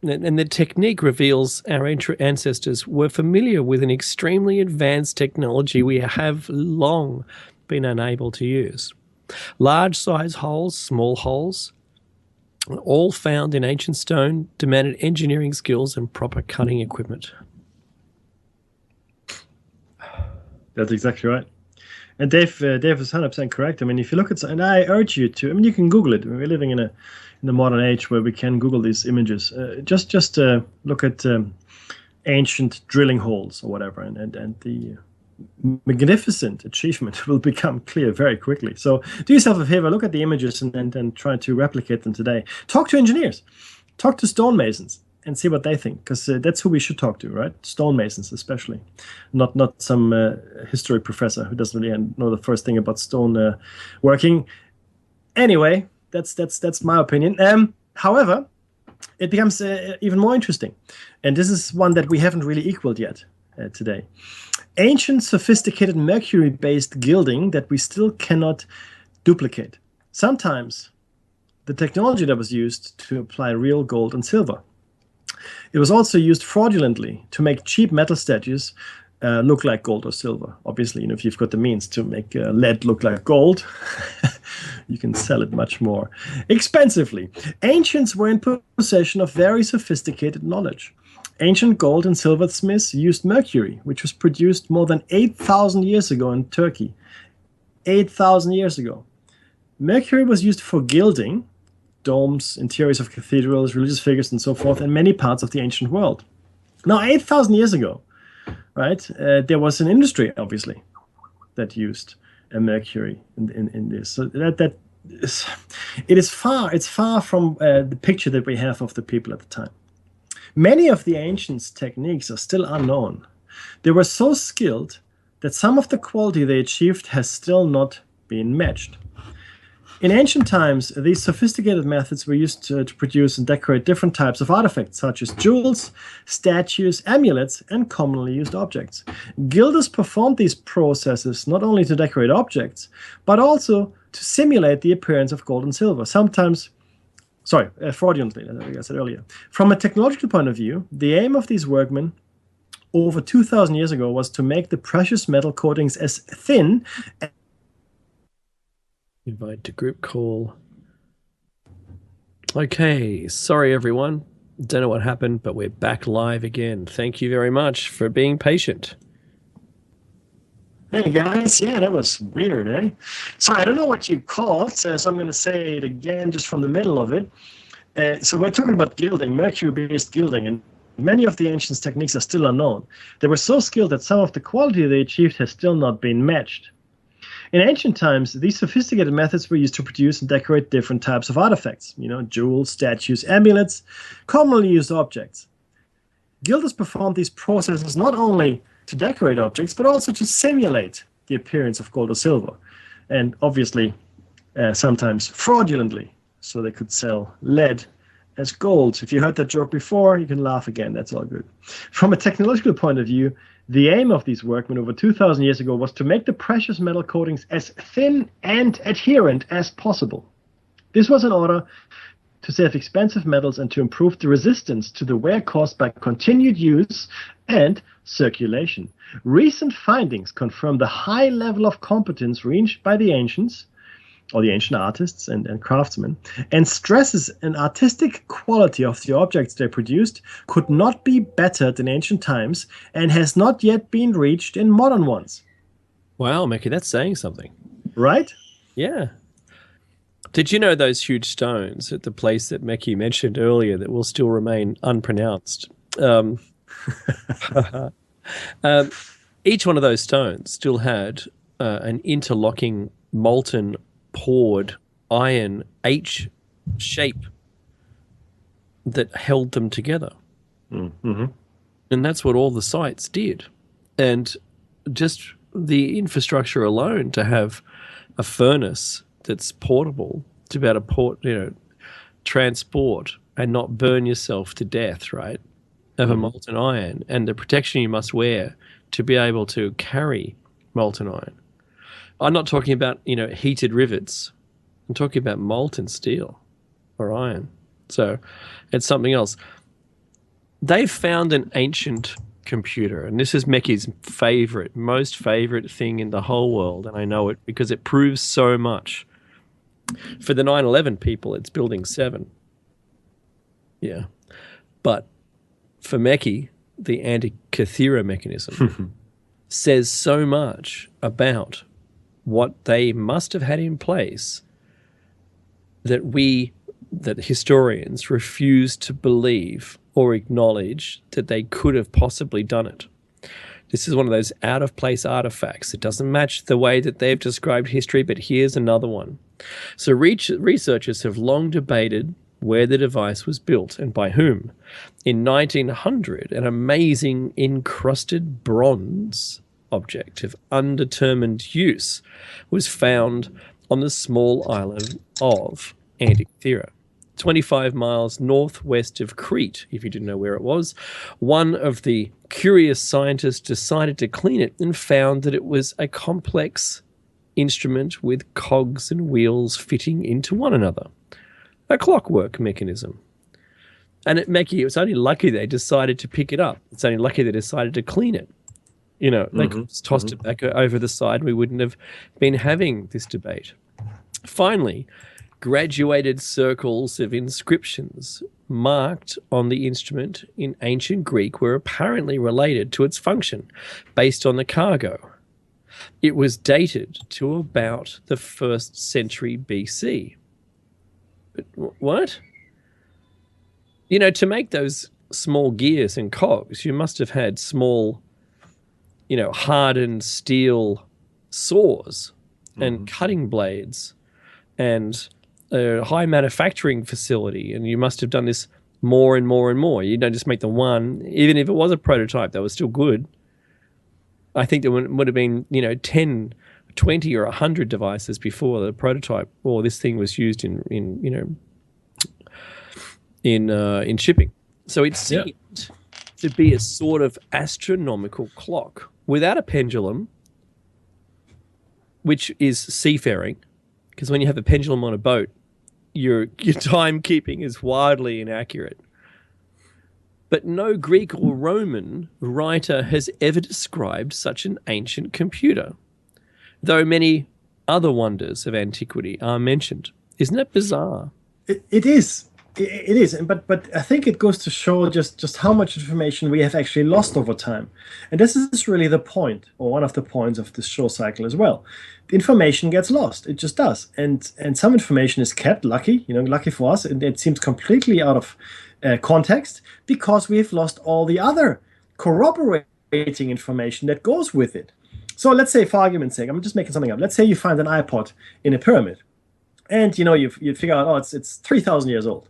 And the technique reveals our ancestors were familiar with an extremely advanced technology we have long been unable to use. Large size holes, small holes, all found in ancient stone, demanded engineering skills and proper cutting equipment. That's exactly right. And Dave is 100% correct. I mean, if you look at, and I urge you to, you can Google it. We're living in the modern age where we can Google these images. Just look at ancient drilling holes or whatever, and the magnificent achievement will become clear very quickly. So do yourself a favor, look at the images and try to replicate them today. Talk to engineers, talk to stonemasons, and see what they think, because that's who we should talk to, right? Stonemasons especially, not some history professor who doesn't really know the first thing about stone working. Anyway, that's my opinion. However, it becomes even more interesting, and this is one that we haven't really equaled yet today. Ancient, sophisticated mercury-based gilding that we still cannot duplicate. Sometimes the technology that was used to apply real gold and silver. It was also used fraudulently to make cheap metal statues look like gold or silver. Obviously, if you've got the means to make lead look like gold, you can sell it much more expensively. Ancients were in possession of very sophisticated knowledge. Ancient gold and silversmiths used mercury, which was produced more than 8,000 years ago in Turkey. 8,000 years ago. Mercury was used for gilding, domes, interiors of cathedrals, religious figures, and so forth, in many parts of the ancient world. Now, 8,000 years ago, right, there was an industry, obviously, that used mercury in this. So it's far from the picture that we have of the people at the time. Many of the ancients' techniques are still unknown. They were so skilled that some of the quality they achieved has still not been matched. In ancient times, these sophisticated methods were used to produce and decorate different types of artifacts, such as jewels, statues, amulets, and commonly used objects. Gilders performed these processes not only to decorate objects, but also to simulate the appearance of gold and silver, sometimes fraudulently, like I said earlier. From a technological point of view, the aim of these workmen over 2,000 years ago was to make the precious metal coatings as thin. Invite to group call. Okay, sorry everyone. Don't know what happened, but we're back live again. Thank you very much for being patient. Hey guys, yeah, that was weird, eh? So I don't know what you called, so I'm going to say it again just from the middle of it. So we're talking about gilding, mercury-based gilding, and many of the ancients' techniques are still unknown. They were so skilled that some of the quality they achieved has still not been matched. In ancient times, these sophisticated methods were used to produce and decorate different types of artifacts, jewels, statues, amulets, commonly used objects. Gilders performed these processes not only to decorate objects, but also to simulate the appearance of gold or silver, and obviously sometimes fraudulently, so they could sell lead as gold. If you heard that joke before, you can laugh again. That's all good. From a technological point of view, the aim of these workmen over 2,000 years ago was to make the precious metal coatings as thin and adherent as possible. This was in order to save expensive metals and to improve the resistance to the wear caused by continued use and circulation. Recent findings confirm the high level of competence reached by the ancients, or the ancient artists and craftsmen, and stresses an artistic quality of the objects they produced could not be bettered in ancient times and has not yet been reached in modern ones. Wow, Mickey, that's saying something. Right? Yeah. Did you know those huge stones at the place that Mickey mentioned earlier that will still remain unpronounced? Each one of those stones still had an interlocking molten poured iron H shape that held them together. Mm-hmm. And that's what all the sites did. And just the infrastructure alone to have a furnace that's portable to be able to transport and not burn yourself to death, right, of a molten iron, and the protection you must wear to be able to carry molten iron. I'm not talking about, heated rivets. I'm talking about molten steel or iron. So it's something else. They've found an ancient computer, and this is Mecky's most favorite thing in the whole world, and I know it because it proves so much. For the 9/11 people, it's Building 7. Yeah. But for Mecky, the Antikythera mechanism says so much about what they must have had in place that historians refuse to believe or acknowledge that they could have possibly done it. This is one of those out-of-place artifacts. It doesn't match the way that they've described history, but here's another one. So researchers have long debated where the device was built and by whom. In 1900, an amazing encrusted bronze object of undetermined use was found on the small island of Antikythera, 25 miles northwest of Crete, if you didn't know where it was. One of the curious scientists decided to clean it and found that it was a complex instrument with cogs and wheels fitting into one another, a clockwork mechanism. And it was only lucky they decided to pick it up. It's only lucky they decided to clean it. You know, they could have just tossed it back over the side. We wouldn't have been having this debate. Finally, graduated circles of inscriptions marked on the instrument in ancient Greek were apparently related to its function based on the cargo. It was dated to about the 1st century BC. But what? You know, to make those small gears and cogs, you must have had small, you know, hardened steel saws and cutting blades and a high manufacturing facility, and you must have done this more and more and more. You don't just make the one, even if it was a prototype that was still good. I think there would have been, you know, 10, 20 or 100 devices before the prototype or this thing was used in shipping. So it seemed to be a sort of astronomical clock without a pendulum, which is seafaring, because when you have a pendulum on a boat, your timekeeping is wildly inaccurate. But no Greek or Roman writer has ever described such an ancient computer, though many other wonders of antiquity are mentioned. Isn't that bizarre? It is. It is, but I think it goes to show just how much information we have actually lost over time. And this is really the point, or one of the points of this show cycle as well. The information gets lost. It just does. And some information is kept, lucky for us, and it seems completely out of context because we have lost all the other corroborating information that goes with it. So let's say, for argument's sake, I'm just making something up. Let's say you find an iPod in a pyramid, and you figure out, it's 3,000 years old.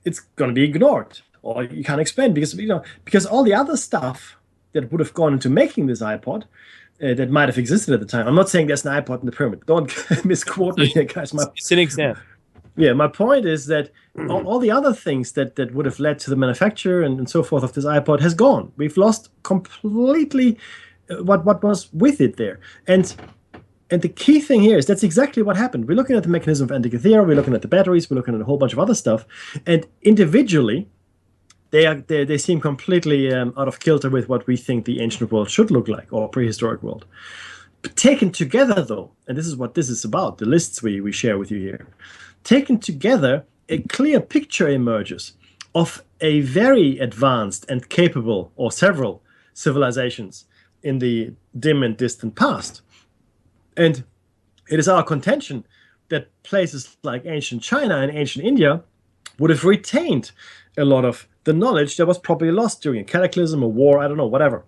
It's going to be ignored, or you can't explain because all the other stuff that would have gone into making this iPod that might have existed at the time. I'm not saying there's an iPod in the pyramid. Don't misquote me here, guys. It's an example. Yeah, my point is that all the other things that would have led to the manufacture and so forth of this iPod has gone. We've lost completely what was with it there. And the key thing here is that's exactly what happened. We're looking at the mechanism of Antikythera, we're looking at the batteries, we're looking at a whole bunch of other stuff. And individually, they seem completely out of kilter with what we think the ancient world should look like, or prehistoric world. But taken together, though, and this is what this is about, the lists we share with you here. Taken together, a clear picture emerges of a very advanced and capable, or several, civilizations in the dim and distant past. And it is our contention that places like ancient China and ancient India would have retained a lot of the knowledge that was probably lost during a cataclysm, a war, I don't know, whatever.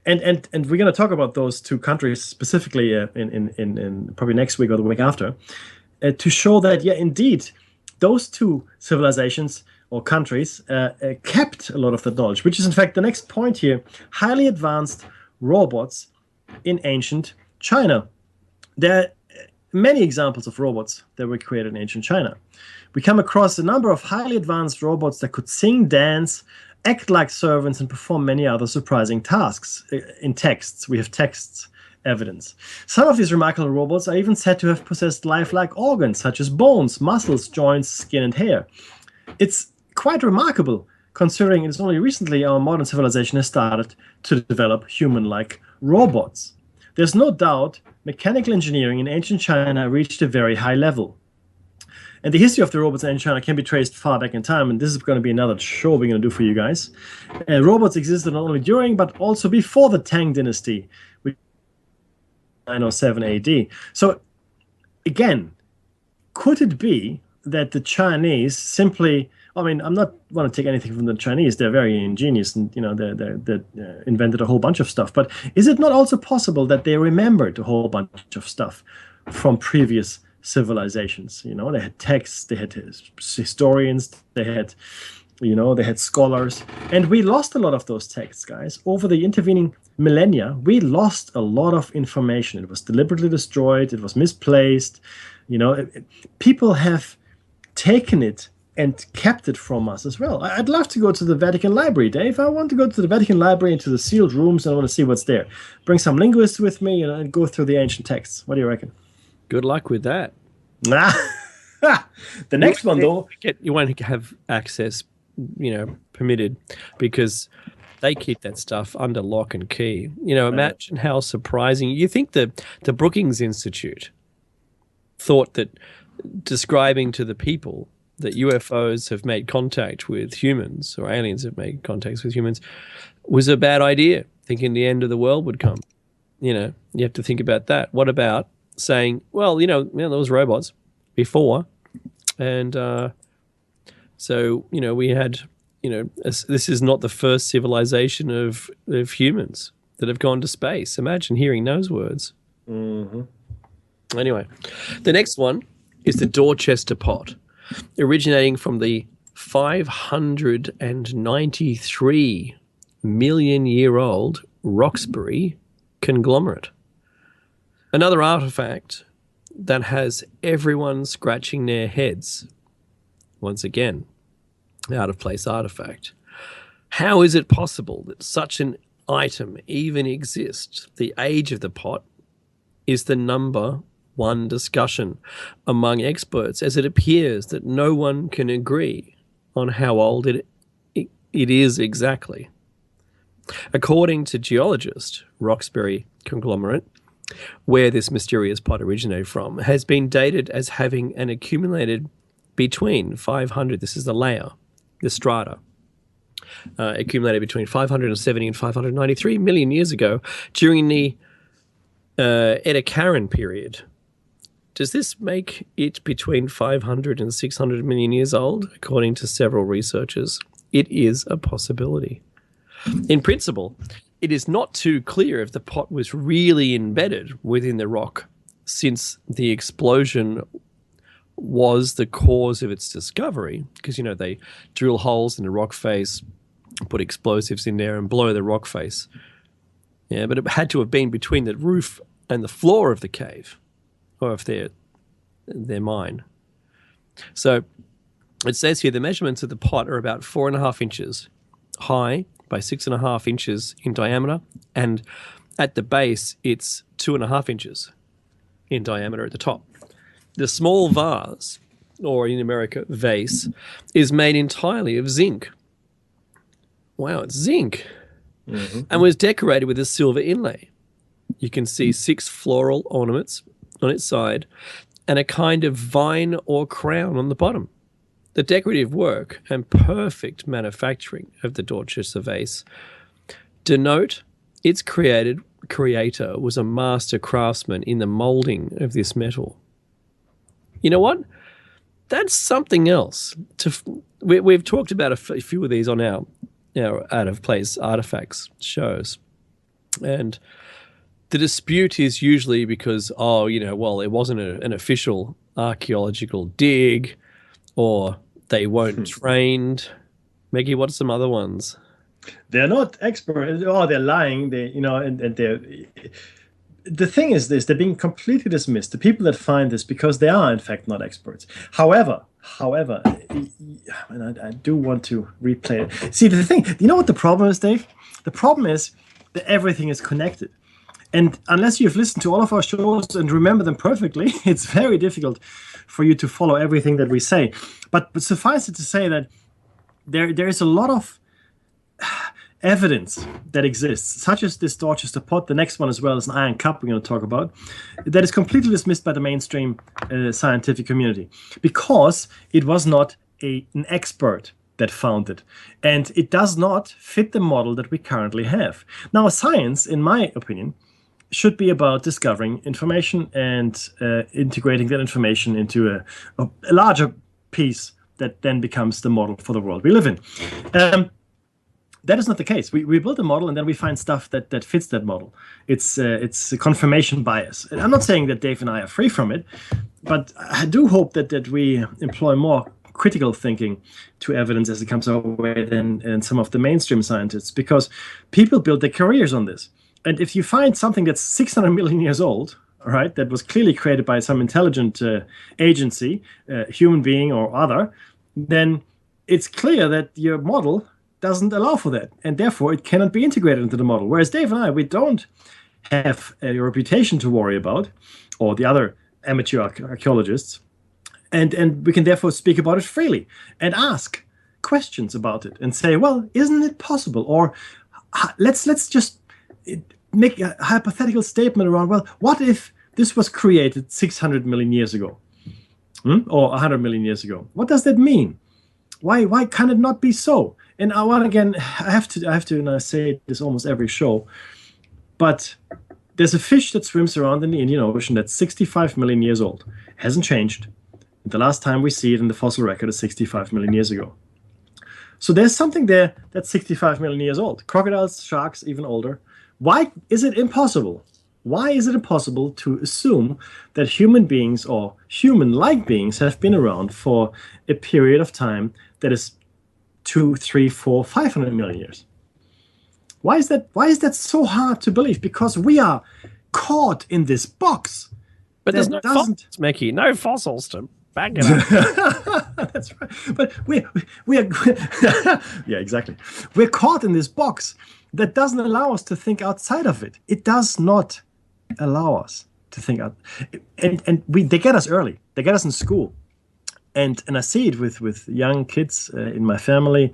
And we're going to talk about those two countries specifically in probably next week or the week after, to show that, yeah, indeed, those two civilizations or countries kept a lot of that knowledge, which is in fact the next point here, highly advanced robots in ancient China. There are many examples of robots that were created in ancient China. We come across a number of highly advanced robots that could sing, dance, act like servants, and perform many other surprising tasks. In texts, we have texts evidence. Some of these remarkable robots are even said to have possessed lifelike organs such as bones, muscles, joints, skin, and hair. It's quite remarkable considering it's only recently our modern civilization has started to develop human-like robots. There's no doubt mechanical engineering in ancient China reached a very high level. And the history of the robots in ancient China can be traced far back in time, and this is going to be another show we're going to do for you guys. Robots existed not only during, but also before the Tang Dynasty, which 907 AD. So, again, could it be that the Chinese simply... I mean, I'm not want to take anything from the Chinese. They're very ingenious, and they invented a whole bunch of stuff. But is it not also possible that they remembered a whole bunch of stuff from previous civilizations? They had texts, they had historians, they had scholars, and we lost a lot of those texts, guys. Over the intervening millennia, we lost a lot of information. It was deliberately destroyed. It was misplaced. People have taken it and kept it from us as well. I'd love to go to the Vatican Library, Dave. I want to go to the Vatican Library, into the sealed rooms, and I want to see what's there. Bring some linguists with me and go through the ancient texts. What do you reckon? Good luck with that. Nah. The next one, though... You won't have access, permitted, because they keep that stuff under lock and key. You know, imagine how surprising. You think the Brookings Institute thought that describing to the people that UFOs have made contact with humans, or aliens have made contacts with humans, was a bad idea, thinking the end of the world would come. You know, you have to think about that. What about saying, well, there was robots before, and so, we had, this is not the first civilization of humans that have gone to space. Imagine hearing those words. Mm-hmm. Anyway, the next one is the Dorchester pot, originating from the 593 million-year-old Roxbury conglomerate. Another artifact that has everyone scratching their heads. Once again, out-of-place artifact. How is it possible that such an item even exists? The age of the pot is the number one discussion among experts, as it appears that no one can agree on how old it is exactly. According to geologist Roxbury conglomerate, where this mysterious pot originated from, has been dated as having an accumulated between 500, this is the layer, the strata, accumulated between 570 and 593 million years ago during the Ediacaran period. Does this make it between 500 and 600 million years old? According to several researchers, it is a possibility. In principle, it is not too clear if the pot was really embedded within the rock, since the explosion was the cause of its discovery, because, they drill holes in the rock face, put explosives in there and blow the rock face. Yeah, but it had to have been between the roof and the floor of the cave, or of their mine. So it says here the measurements of the pot are about 4.5 inches high by 6.5 inches in diameter, and at the base it's 2.5 inches in diameter at the top. The small vase, or in America, vase, is made entirely of zinc. Wow, it's zinc. Mm-hmm. And was decorated with a silver inlay. You can see 6 floral ornaments on its side and a kind of vine or crown on the bottom. The decorative work and perfect manufacturing of the Dorchester vase denote its creator was a master craftsman in the molding of this metal. You know what? That's something else. We've talked about a few of these on our out-of-place artifacts shows. And the dispute is usually because, it wasn't an official archaeological dig, or they weren't trained. Maggie, what's some other ones? They're not experts. They're lying. And they're... The thing is this, they're being completely dismissed, the people that find this, because they are, in fact, not experts. However, and I do want to replay it. See, the thing, you know what the problem is, Dave? The problem is that everything is connected. And unless you've listened to all of our shows and remember them perfectly, it's very difficult for you to follow everything that we say. But suffice it to say that there is a lot of evidence that exists, such as this Dorchester pot, the next one as well is an iron cup we're going to talk about, that is completely dismissed by the mainstream scientific community because it was not an expert that found it. And it does not fit the model that we currently have. Now, science, in my opinion, should be about discovering information and integrating that information into a larger piece that then becomes the model for the world we live in. That is not the case. We build a model and then we find stuff that fits that model. It's a confirmation bias. And I'm not saying that Dave and I are free from it, but I do hope that we employ more critical thinking to evidence as it comes our way than some of the mainstream scientists, because people build their careers on this. And if you find something that's 600 million years old, all right, that was clearly created by some intelligent agency, human being or other, then it's clear that your model doesn't allow for that, and therefore it cannot be integrated into the model. Whereas Dave and I, we don't have a reputation to worry about, or the other amateur archaeologists, and we can therefore speak about it freely and ask questions about it and say, well, isn't it possible? Or let's just make a hypothetical statement around, well, what if this was created 600 million years ago? Or 100 million years ago? What does that mean? Why can it not be so? And I have to say this almost every show, but there's a fish that swims around in the Indian Ocean that's 65 million years old. Hasn't changed. The last time we see it in the fossil record is 65 million years ago. So there's something there that's 65 million years old. Crocodiles, sharks, even older. Why is it impossible? Why is it impossible to assume that human beings or human-like beings have been around for a period of time that is 2, 3, 4, 500 million years? Why is that so hard to believe? Because we are caught in this box. But there's no fossils, Mickey. No fossils to back it up. That's right. But we are yeah, exactly. We're caught in this box that doesn't allow us to think outside of it. It does not allow us to think out. And they get us early. They get us in school. And I see it with young kids in my family.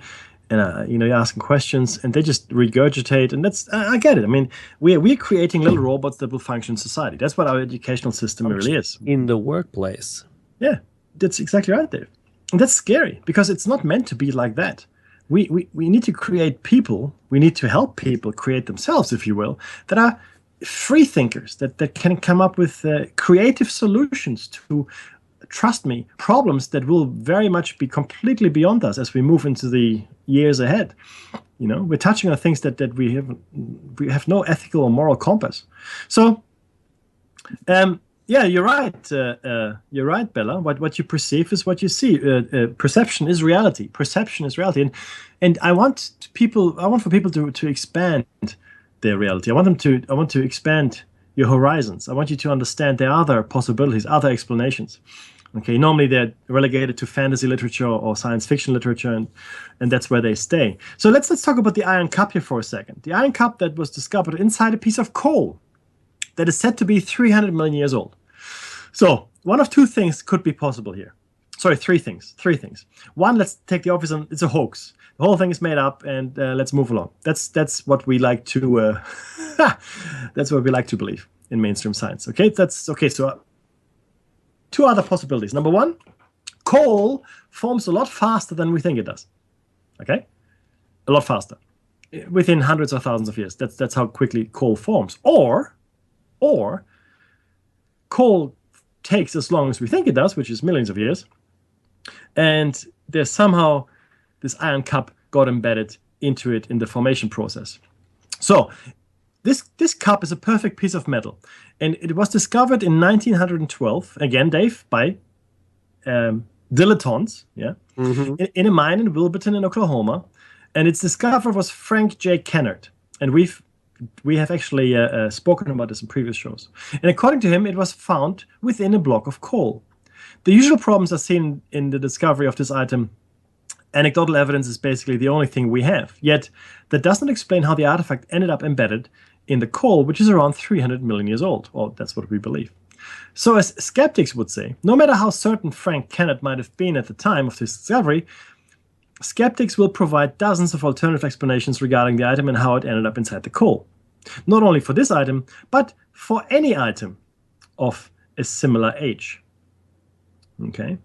And you're asking questions, and they just regurgitate, and I get it. I mean, we're creating little robots that will function in society. That's what our educational system really is. In the workplace. Yeah, that's exactly right, Dave. And that's scary because it's not meant to be like that. We need to create people. We need to help people create themselves, if you will, that are free thinkers that can come up with creative solutions to. Trust me, problems that will very much be completely beyond us as we move into the years ahead. We're touching on things that we have no ethical or moral compass. So, yeah, you're right. You're right, Bella. What you perceive is what you see. Perception is reality. Perception is reality, and I want for people to expand their reality. I want to expand your horizons. I want you to understand there are other possibilities, other explanations. Okay, normally they're relegated to fantasy literature or science fiction literature, and that's where they stay. So let's talk about the iron cup here for a second. The iron cup that was discovered inside a piece of coal that is said to be 300 million years old. So one of two things could be possible here. Sorry, three things. One, let's take the obvious one. It's a hoax. The whole thing is made up, and let's move along. That's what we like to. That's what we like to believe in mainstream science. Okay, that's okay. So. Two other possibilities. Number one, coal forms a lot faster than we think it does. Okay? A lot faster. Within hundreds of thousands of years. That's how quickly coal forms. Or coal takes as long as we think it does, which is millions of years. And there's somehow this iron cup got embedded into it in the formation process. So This cup is a perfect piece of metal, and it was discovered in 1912, again, Dave, by dilettantes, in a mine in Wilburton in Oklahoma, and its discoverer was Frank J. Kennard, and we have actually spoken about this in previous shows. And according to him, it was found within a block of coal. The usual problems are seen in the discovery of this item. Anecdotal evidence is basically the only thing we have, yet that does not explain how the artifact ended up embedded in the coal, which is around 300 million years old. Or that's what we believe. So as skeptics would say, no matter how certain Frank Kennard might have been at the time of this discovery, skeptics will provide dozens of alternative explanations regarding the item and how it ended up inside the coal. Not only for this item, but for any item of a similar age. Okay.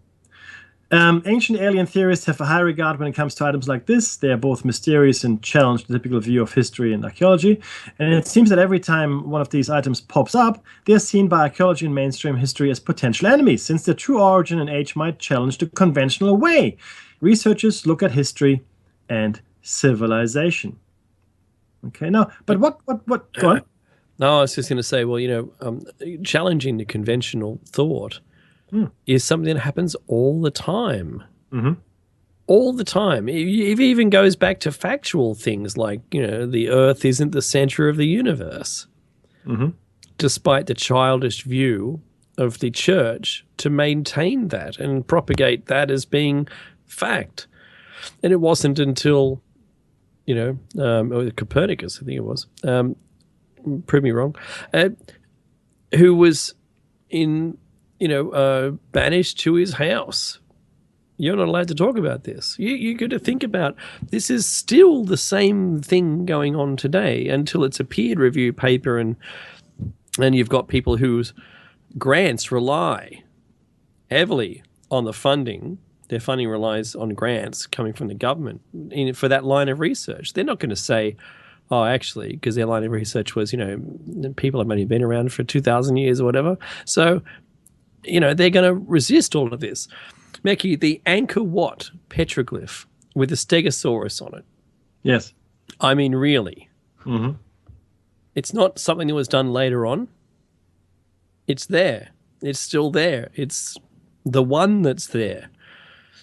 Ancient alien theorists have a high regard when it comes to items like this. They are both mysterious and challenge the typical view of history and archaeology. And it seems that every time one of these items pops up, they are seen by archaeology and mainstream history as potential enemies, since their true origin and age might challenge the conventional way. Researchers look at history and civilization. Okay, now, but what? Go on. No, I was just going to say, well, challenging the conventional thought is something that happens all the time. Mm-hmm. All the time. It even goes back to factual things like, the Earth isn't the center of the universe. Mm-hmm. Despite the childish view of the church to maintain that and propagate that as being fact. And it wasn't until, Copernicus, I think it was, prove me wrong, who was banished to his house You're not allowed to talk about this. You got to think about this is still the same thing going on today until it's a peer review paper and you've got people whose grants rely heavily on the funding. Their funding relies on grants coming from the government for that line of research. They're not going to say, oh, actually, because their line of research was, people have only been around for 2,000 years or whatever. So, they're going to resist all of this. Meki, the Angkor Wat petroglyph with the Stegosaurus on it. Yes. I mean, really. Mm-hmm. It's not something that was done later on. It's there. It's still there. It's the one that's there.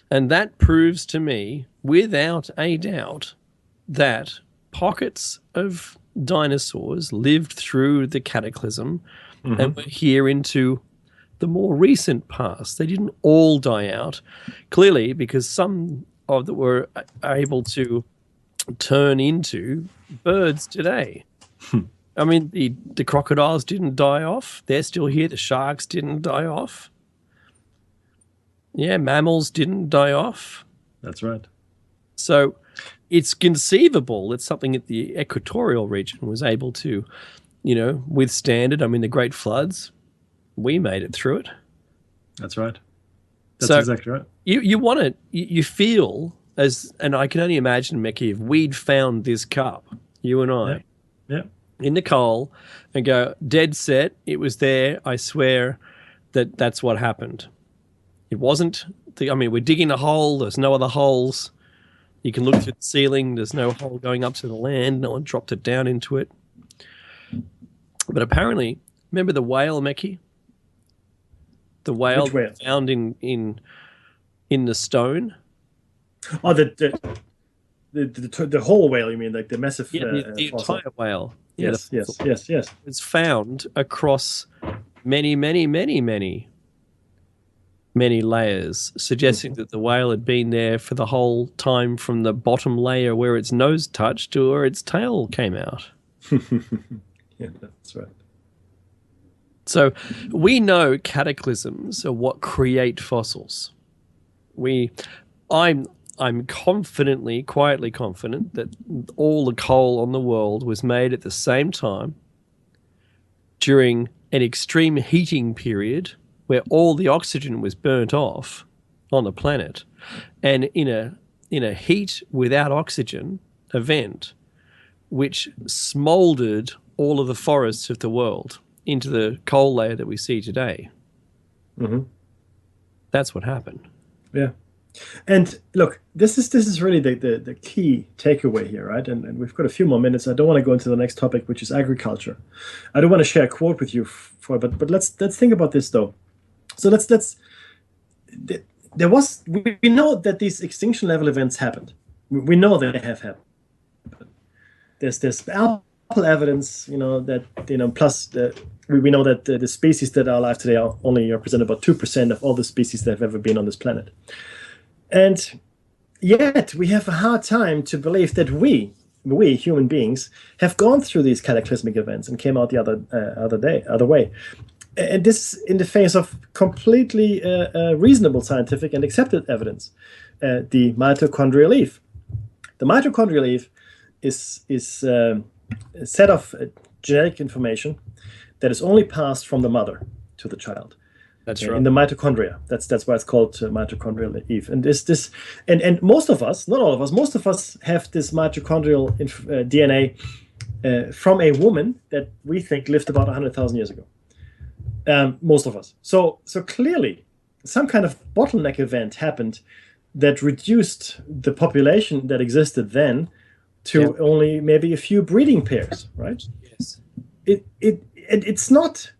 And that proves to me, without a doubt, that pockets of dinosaurs lived through the cataclysm and were here into the more recent past. They didn't all die out, clearly, because some of them were able to turn into birds today. I mean, the crocodiles didn't die off. They're still here. The sharks didn't die off. Yeah, mammals didn't die off. That's right. So it's conceivable that something at the equatorial region was able to, withstand it. I mean, the Great Floods, we made it through it. That's right. That's exactly right. You want it. You feel and I can only imagine, Meki, if we'd found this cup, you and I, in the coal, and go, dead set, it was there. I swear that's what happened. It wasn't. We're digging a hole. There's no other holes. You can look through the ceiling. There's no hole going up to the land. No one dropped it down into it. But apparently, remember the whale, Meki? The whale found in the stone. Oh, the whole whale, you mean, like the massive? Yeah, the entire whale. Yes. It's found across many, many, many, many, many layers, suggesting that the whale had been there for the whole time from the bottom layer where its nose touched to where its tail came out. Yeah, that's right. So we know cataclysms are what create fossils. I'm quietly confident that all the coal on the world was made at the same time during an extreme heating period where all the oxygen was burnt off on the planet, and in a heat without oxygen event, which smoldered all of the forests of the world into the coal layer that we see today. Mm-hmm. That's what happened. Yeah. And look, this is really the key takeaway here, right? And we've got a few more minutes. I don't want to go into the next topic, which is agriculture. I don't want to share a quote with you but let's think about this though. So we know that these extinction level events happened. We know they have happened. There's ample evidence, plus we know that the species that are alive today only represent about 2% of all the species that have ever been on this planet. And yet we have a hard time to believe that we human beings have gone through these cataclysmic events and came out the other way. And this in the face of completely reasonable scientific and accepted evidence. The mitochondrial leaf. The mitochondrial leaf is a set of genetic information that is only passed from the mother to the child. That's right. In the mitochondria. That's why it's called mitochondrial leaf. And and most of us, not all of us, most of us have this mitochondrial DNA from a woman that we think lived about 100,000 years ago. Most of us. So clearly, some kind of bottleneck event happened that reduced the population that existed then to only maybe a few breeding pairs, right? Yes. It's not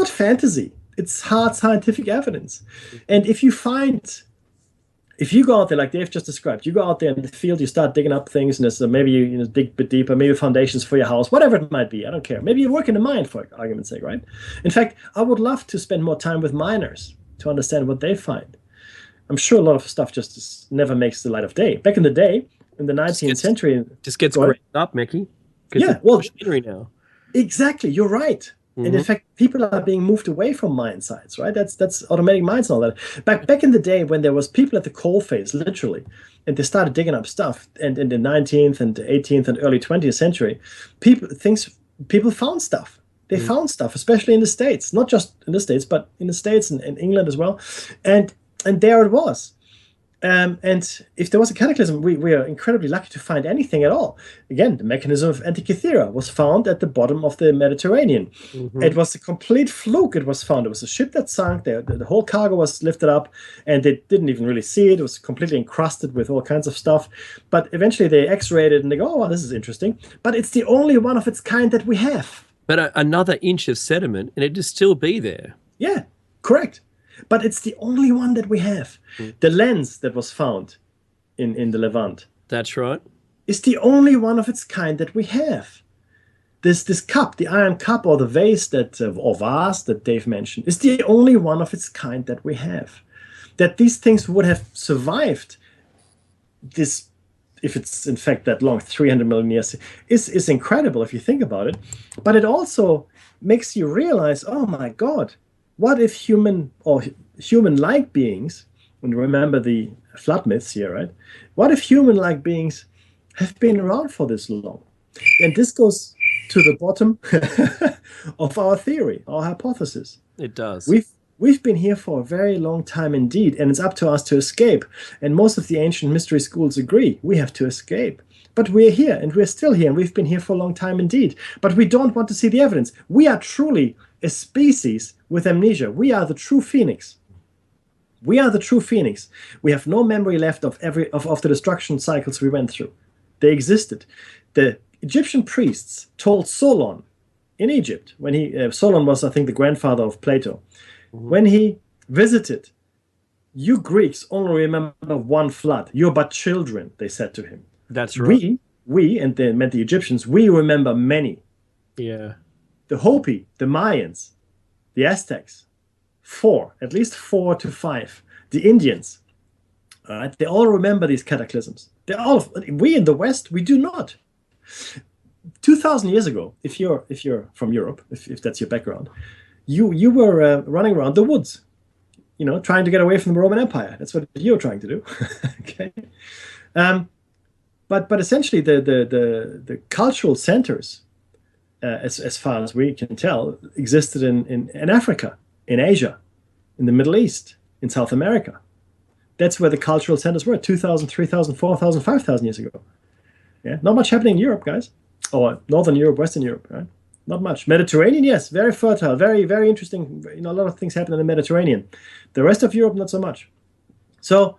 fantasy. It's hard scientific evidence. And if you go out there like Dave just described, you go out there in the field, you start digging up things, and there's maybe you dig a bit deeper, maybe foundations for your house, whatever it might be. I don't care. Maybe you work in the mine, for argument's sake, right? In fact, I would love to spend more time with miners to understand what they find. I'm sure a lot of stuff just never makes the light of day. Back in the day, in the 19th century, just gets ground up, Mickey. Yeah, well, machinery now. Exactly, you're right. And in fact, people are being moved away from mine sites, right? That's automatic mines and all that. Back in the day when there was people at the coal face, literally, and they started digging up stuff, and in the 19th and 18th and early 20th century, people found stuff. They found stuff, especially in the States, not just in the States, but in the States and in England as well. And there it was. And if there was a cataclysm, we are incredibly lucky to find anything at all. Again, the mechanism of Antikythera was found at the bottom of the Mediterranean. It was a complete fluke. It was found. It was a ship that sunk. The whole cargo was lifted up, and they didn't even really see it. It was completely encrusted with all kinds of stuff. But eventually they x-rayed it, and they go, oh, wow, this is interesting. But it's the only one of its kind that we have. But another inch of sediment, and it'd still be there. Yeah, correct. But it's the only one that we have. The lens that was found in the Levant. That's right. Is the only one of its kind that we have. This cup, the iron cup or the vase or vase that Dave mentioned, is the only one of its kind that we have. That these things would have survived this, if it's in fact that long, 300 million years, is incredible if you think about it. But it also makes you realize, oh my God, what if human-like beings, and remember the flood myths here, right? What if human-like beings have been around for this long? And this goes to the bottom of our theory, our hypothesis. It does. We've been here for a very long time indeed, and it's up to us to escape. And most of the ancient mystery schools agree we have to escape. But we're here, and we're still here, and we've been here for a long time indeed. But we don't want to see the evidence. We are truly a species with amnesia. We are the true phoenix. We are the true phoenix. We have no memory left of the destruction cycles we went through. They existed. The Egyptian priests told Solon in Egypt, when Solon was, I think, the grandfather of Plato, when he visited, you Greeks only remember one flood. You're but children, they said to him. That's right. We, and they meant the Egyptians, we remember many. Yeah. The Hopi, the Mayans, the Aztecs, at least 4 to 5. The Indians, they all remember these cataclysms. We in the West, we do not. 2,000 years ago, if you're from Europe, if that's your background, you were running around the woods, trying to get away from the Roman Empire. That's what you're trying to do. Okay. But essentially the cultural centers, as far as we can tell, existed in Africa, in Asia, in the Middle East, in South America. That's where the cultural centers were 2,000, 3,000, 4,000, 5,000 years ago. Yeah, not much happening in Europe, guys. Or Northern Europe, Western Europe, right? Not much. Mediterranean, yes, very fertile, very, very interesting. A lot of things happen in the Mediterranean. The rest of Europe, not so much. So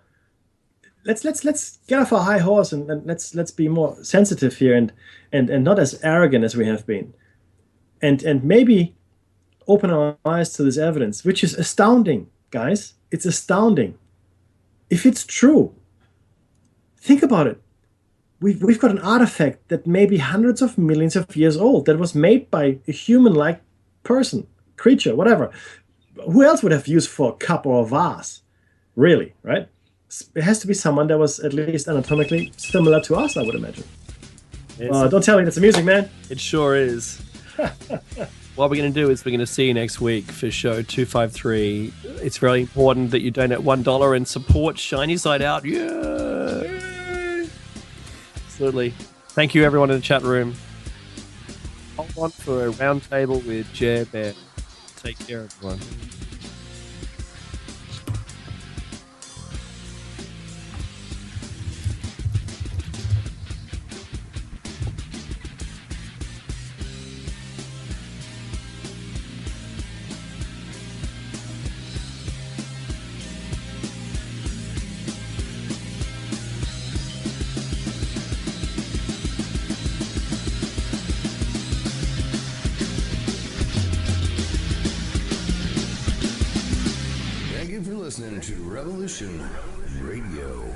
let's get off our high horse and let's be more sensitive here and not as arrogant as we have been, and maybe open our eyes to this evidence, which is astounding, guys. It's astounding. If it's true, think about it. We've got an artifact that may be hundreds of millions of years old that was made by a human-like person, creature, whatever. Who else would have used for a cup or a vase? Really, right? It has to be someone that was at least anatomically similar to us, I would imagine. Don't tell me that's amusing, man. It sure is. What we're going to do is we're going to see you next week for show 253. It's very important that you donate $1 and support Shiny Side Out. Yeah! Absolutely. Thank you, everyone in the chat room. Hold on for a round table with Jer Bear. Take care, everyone. Listening to Revolution Radio.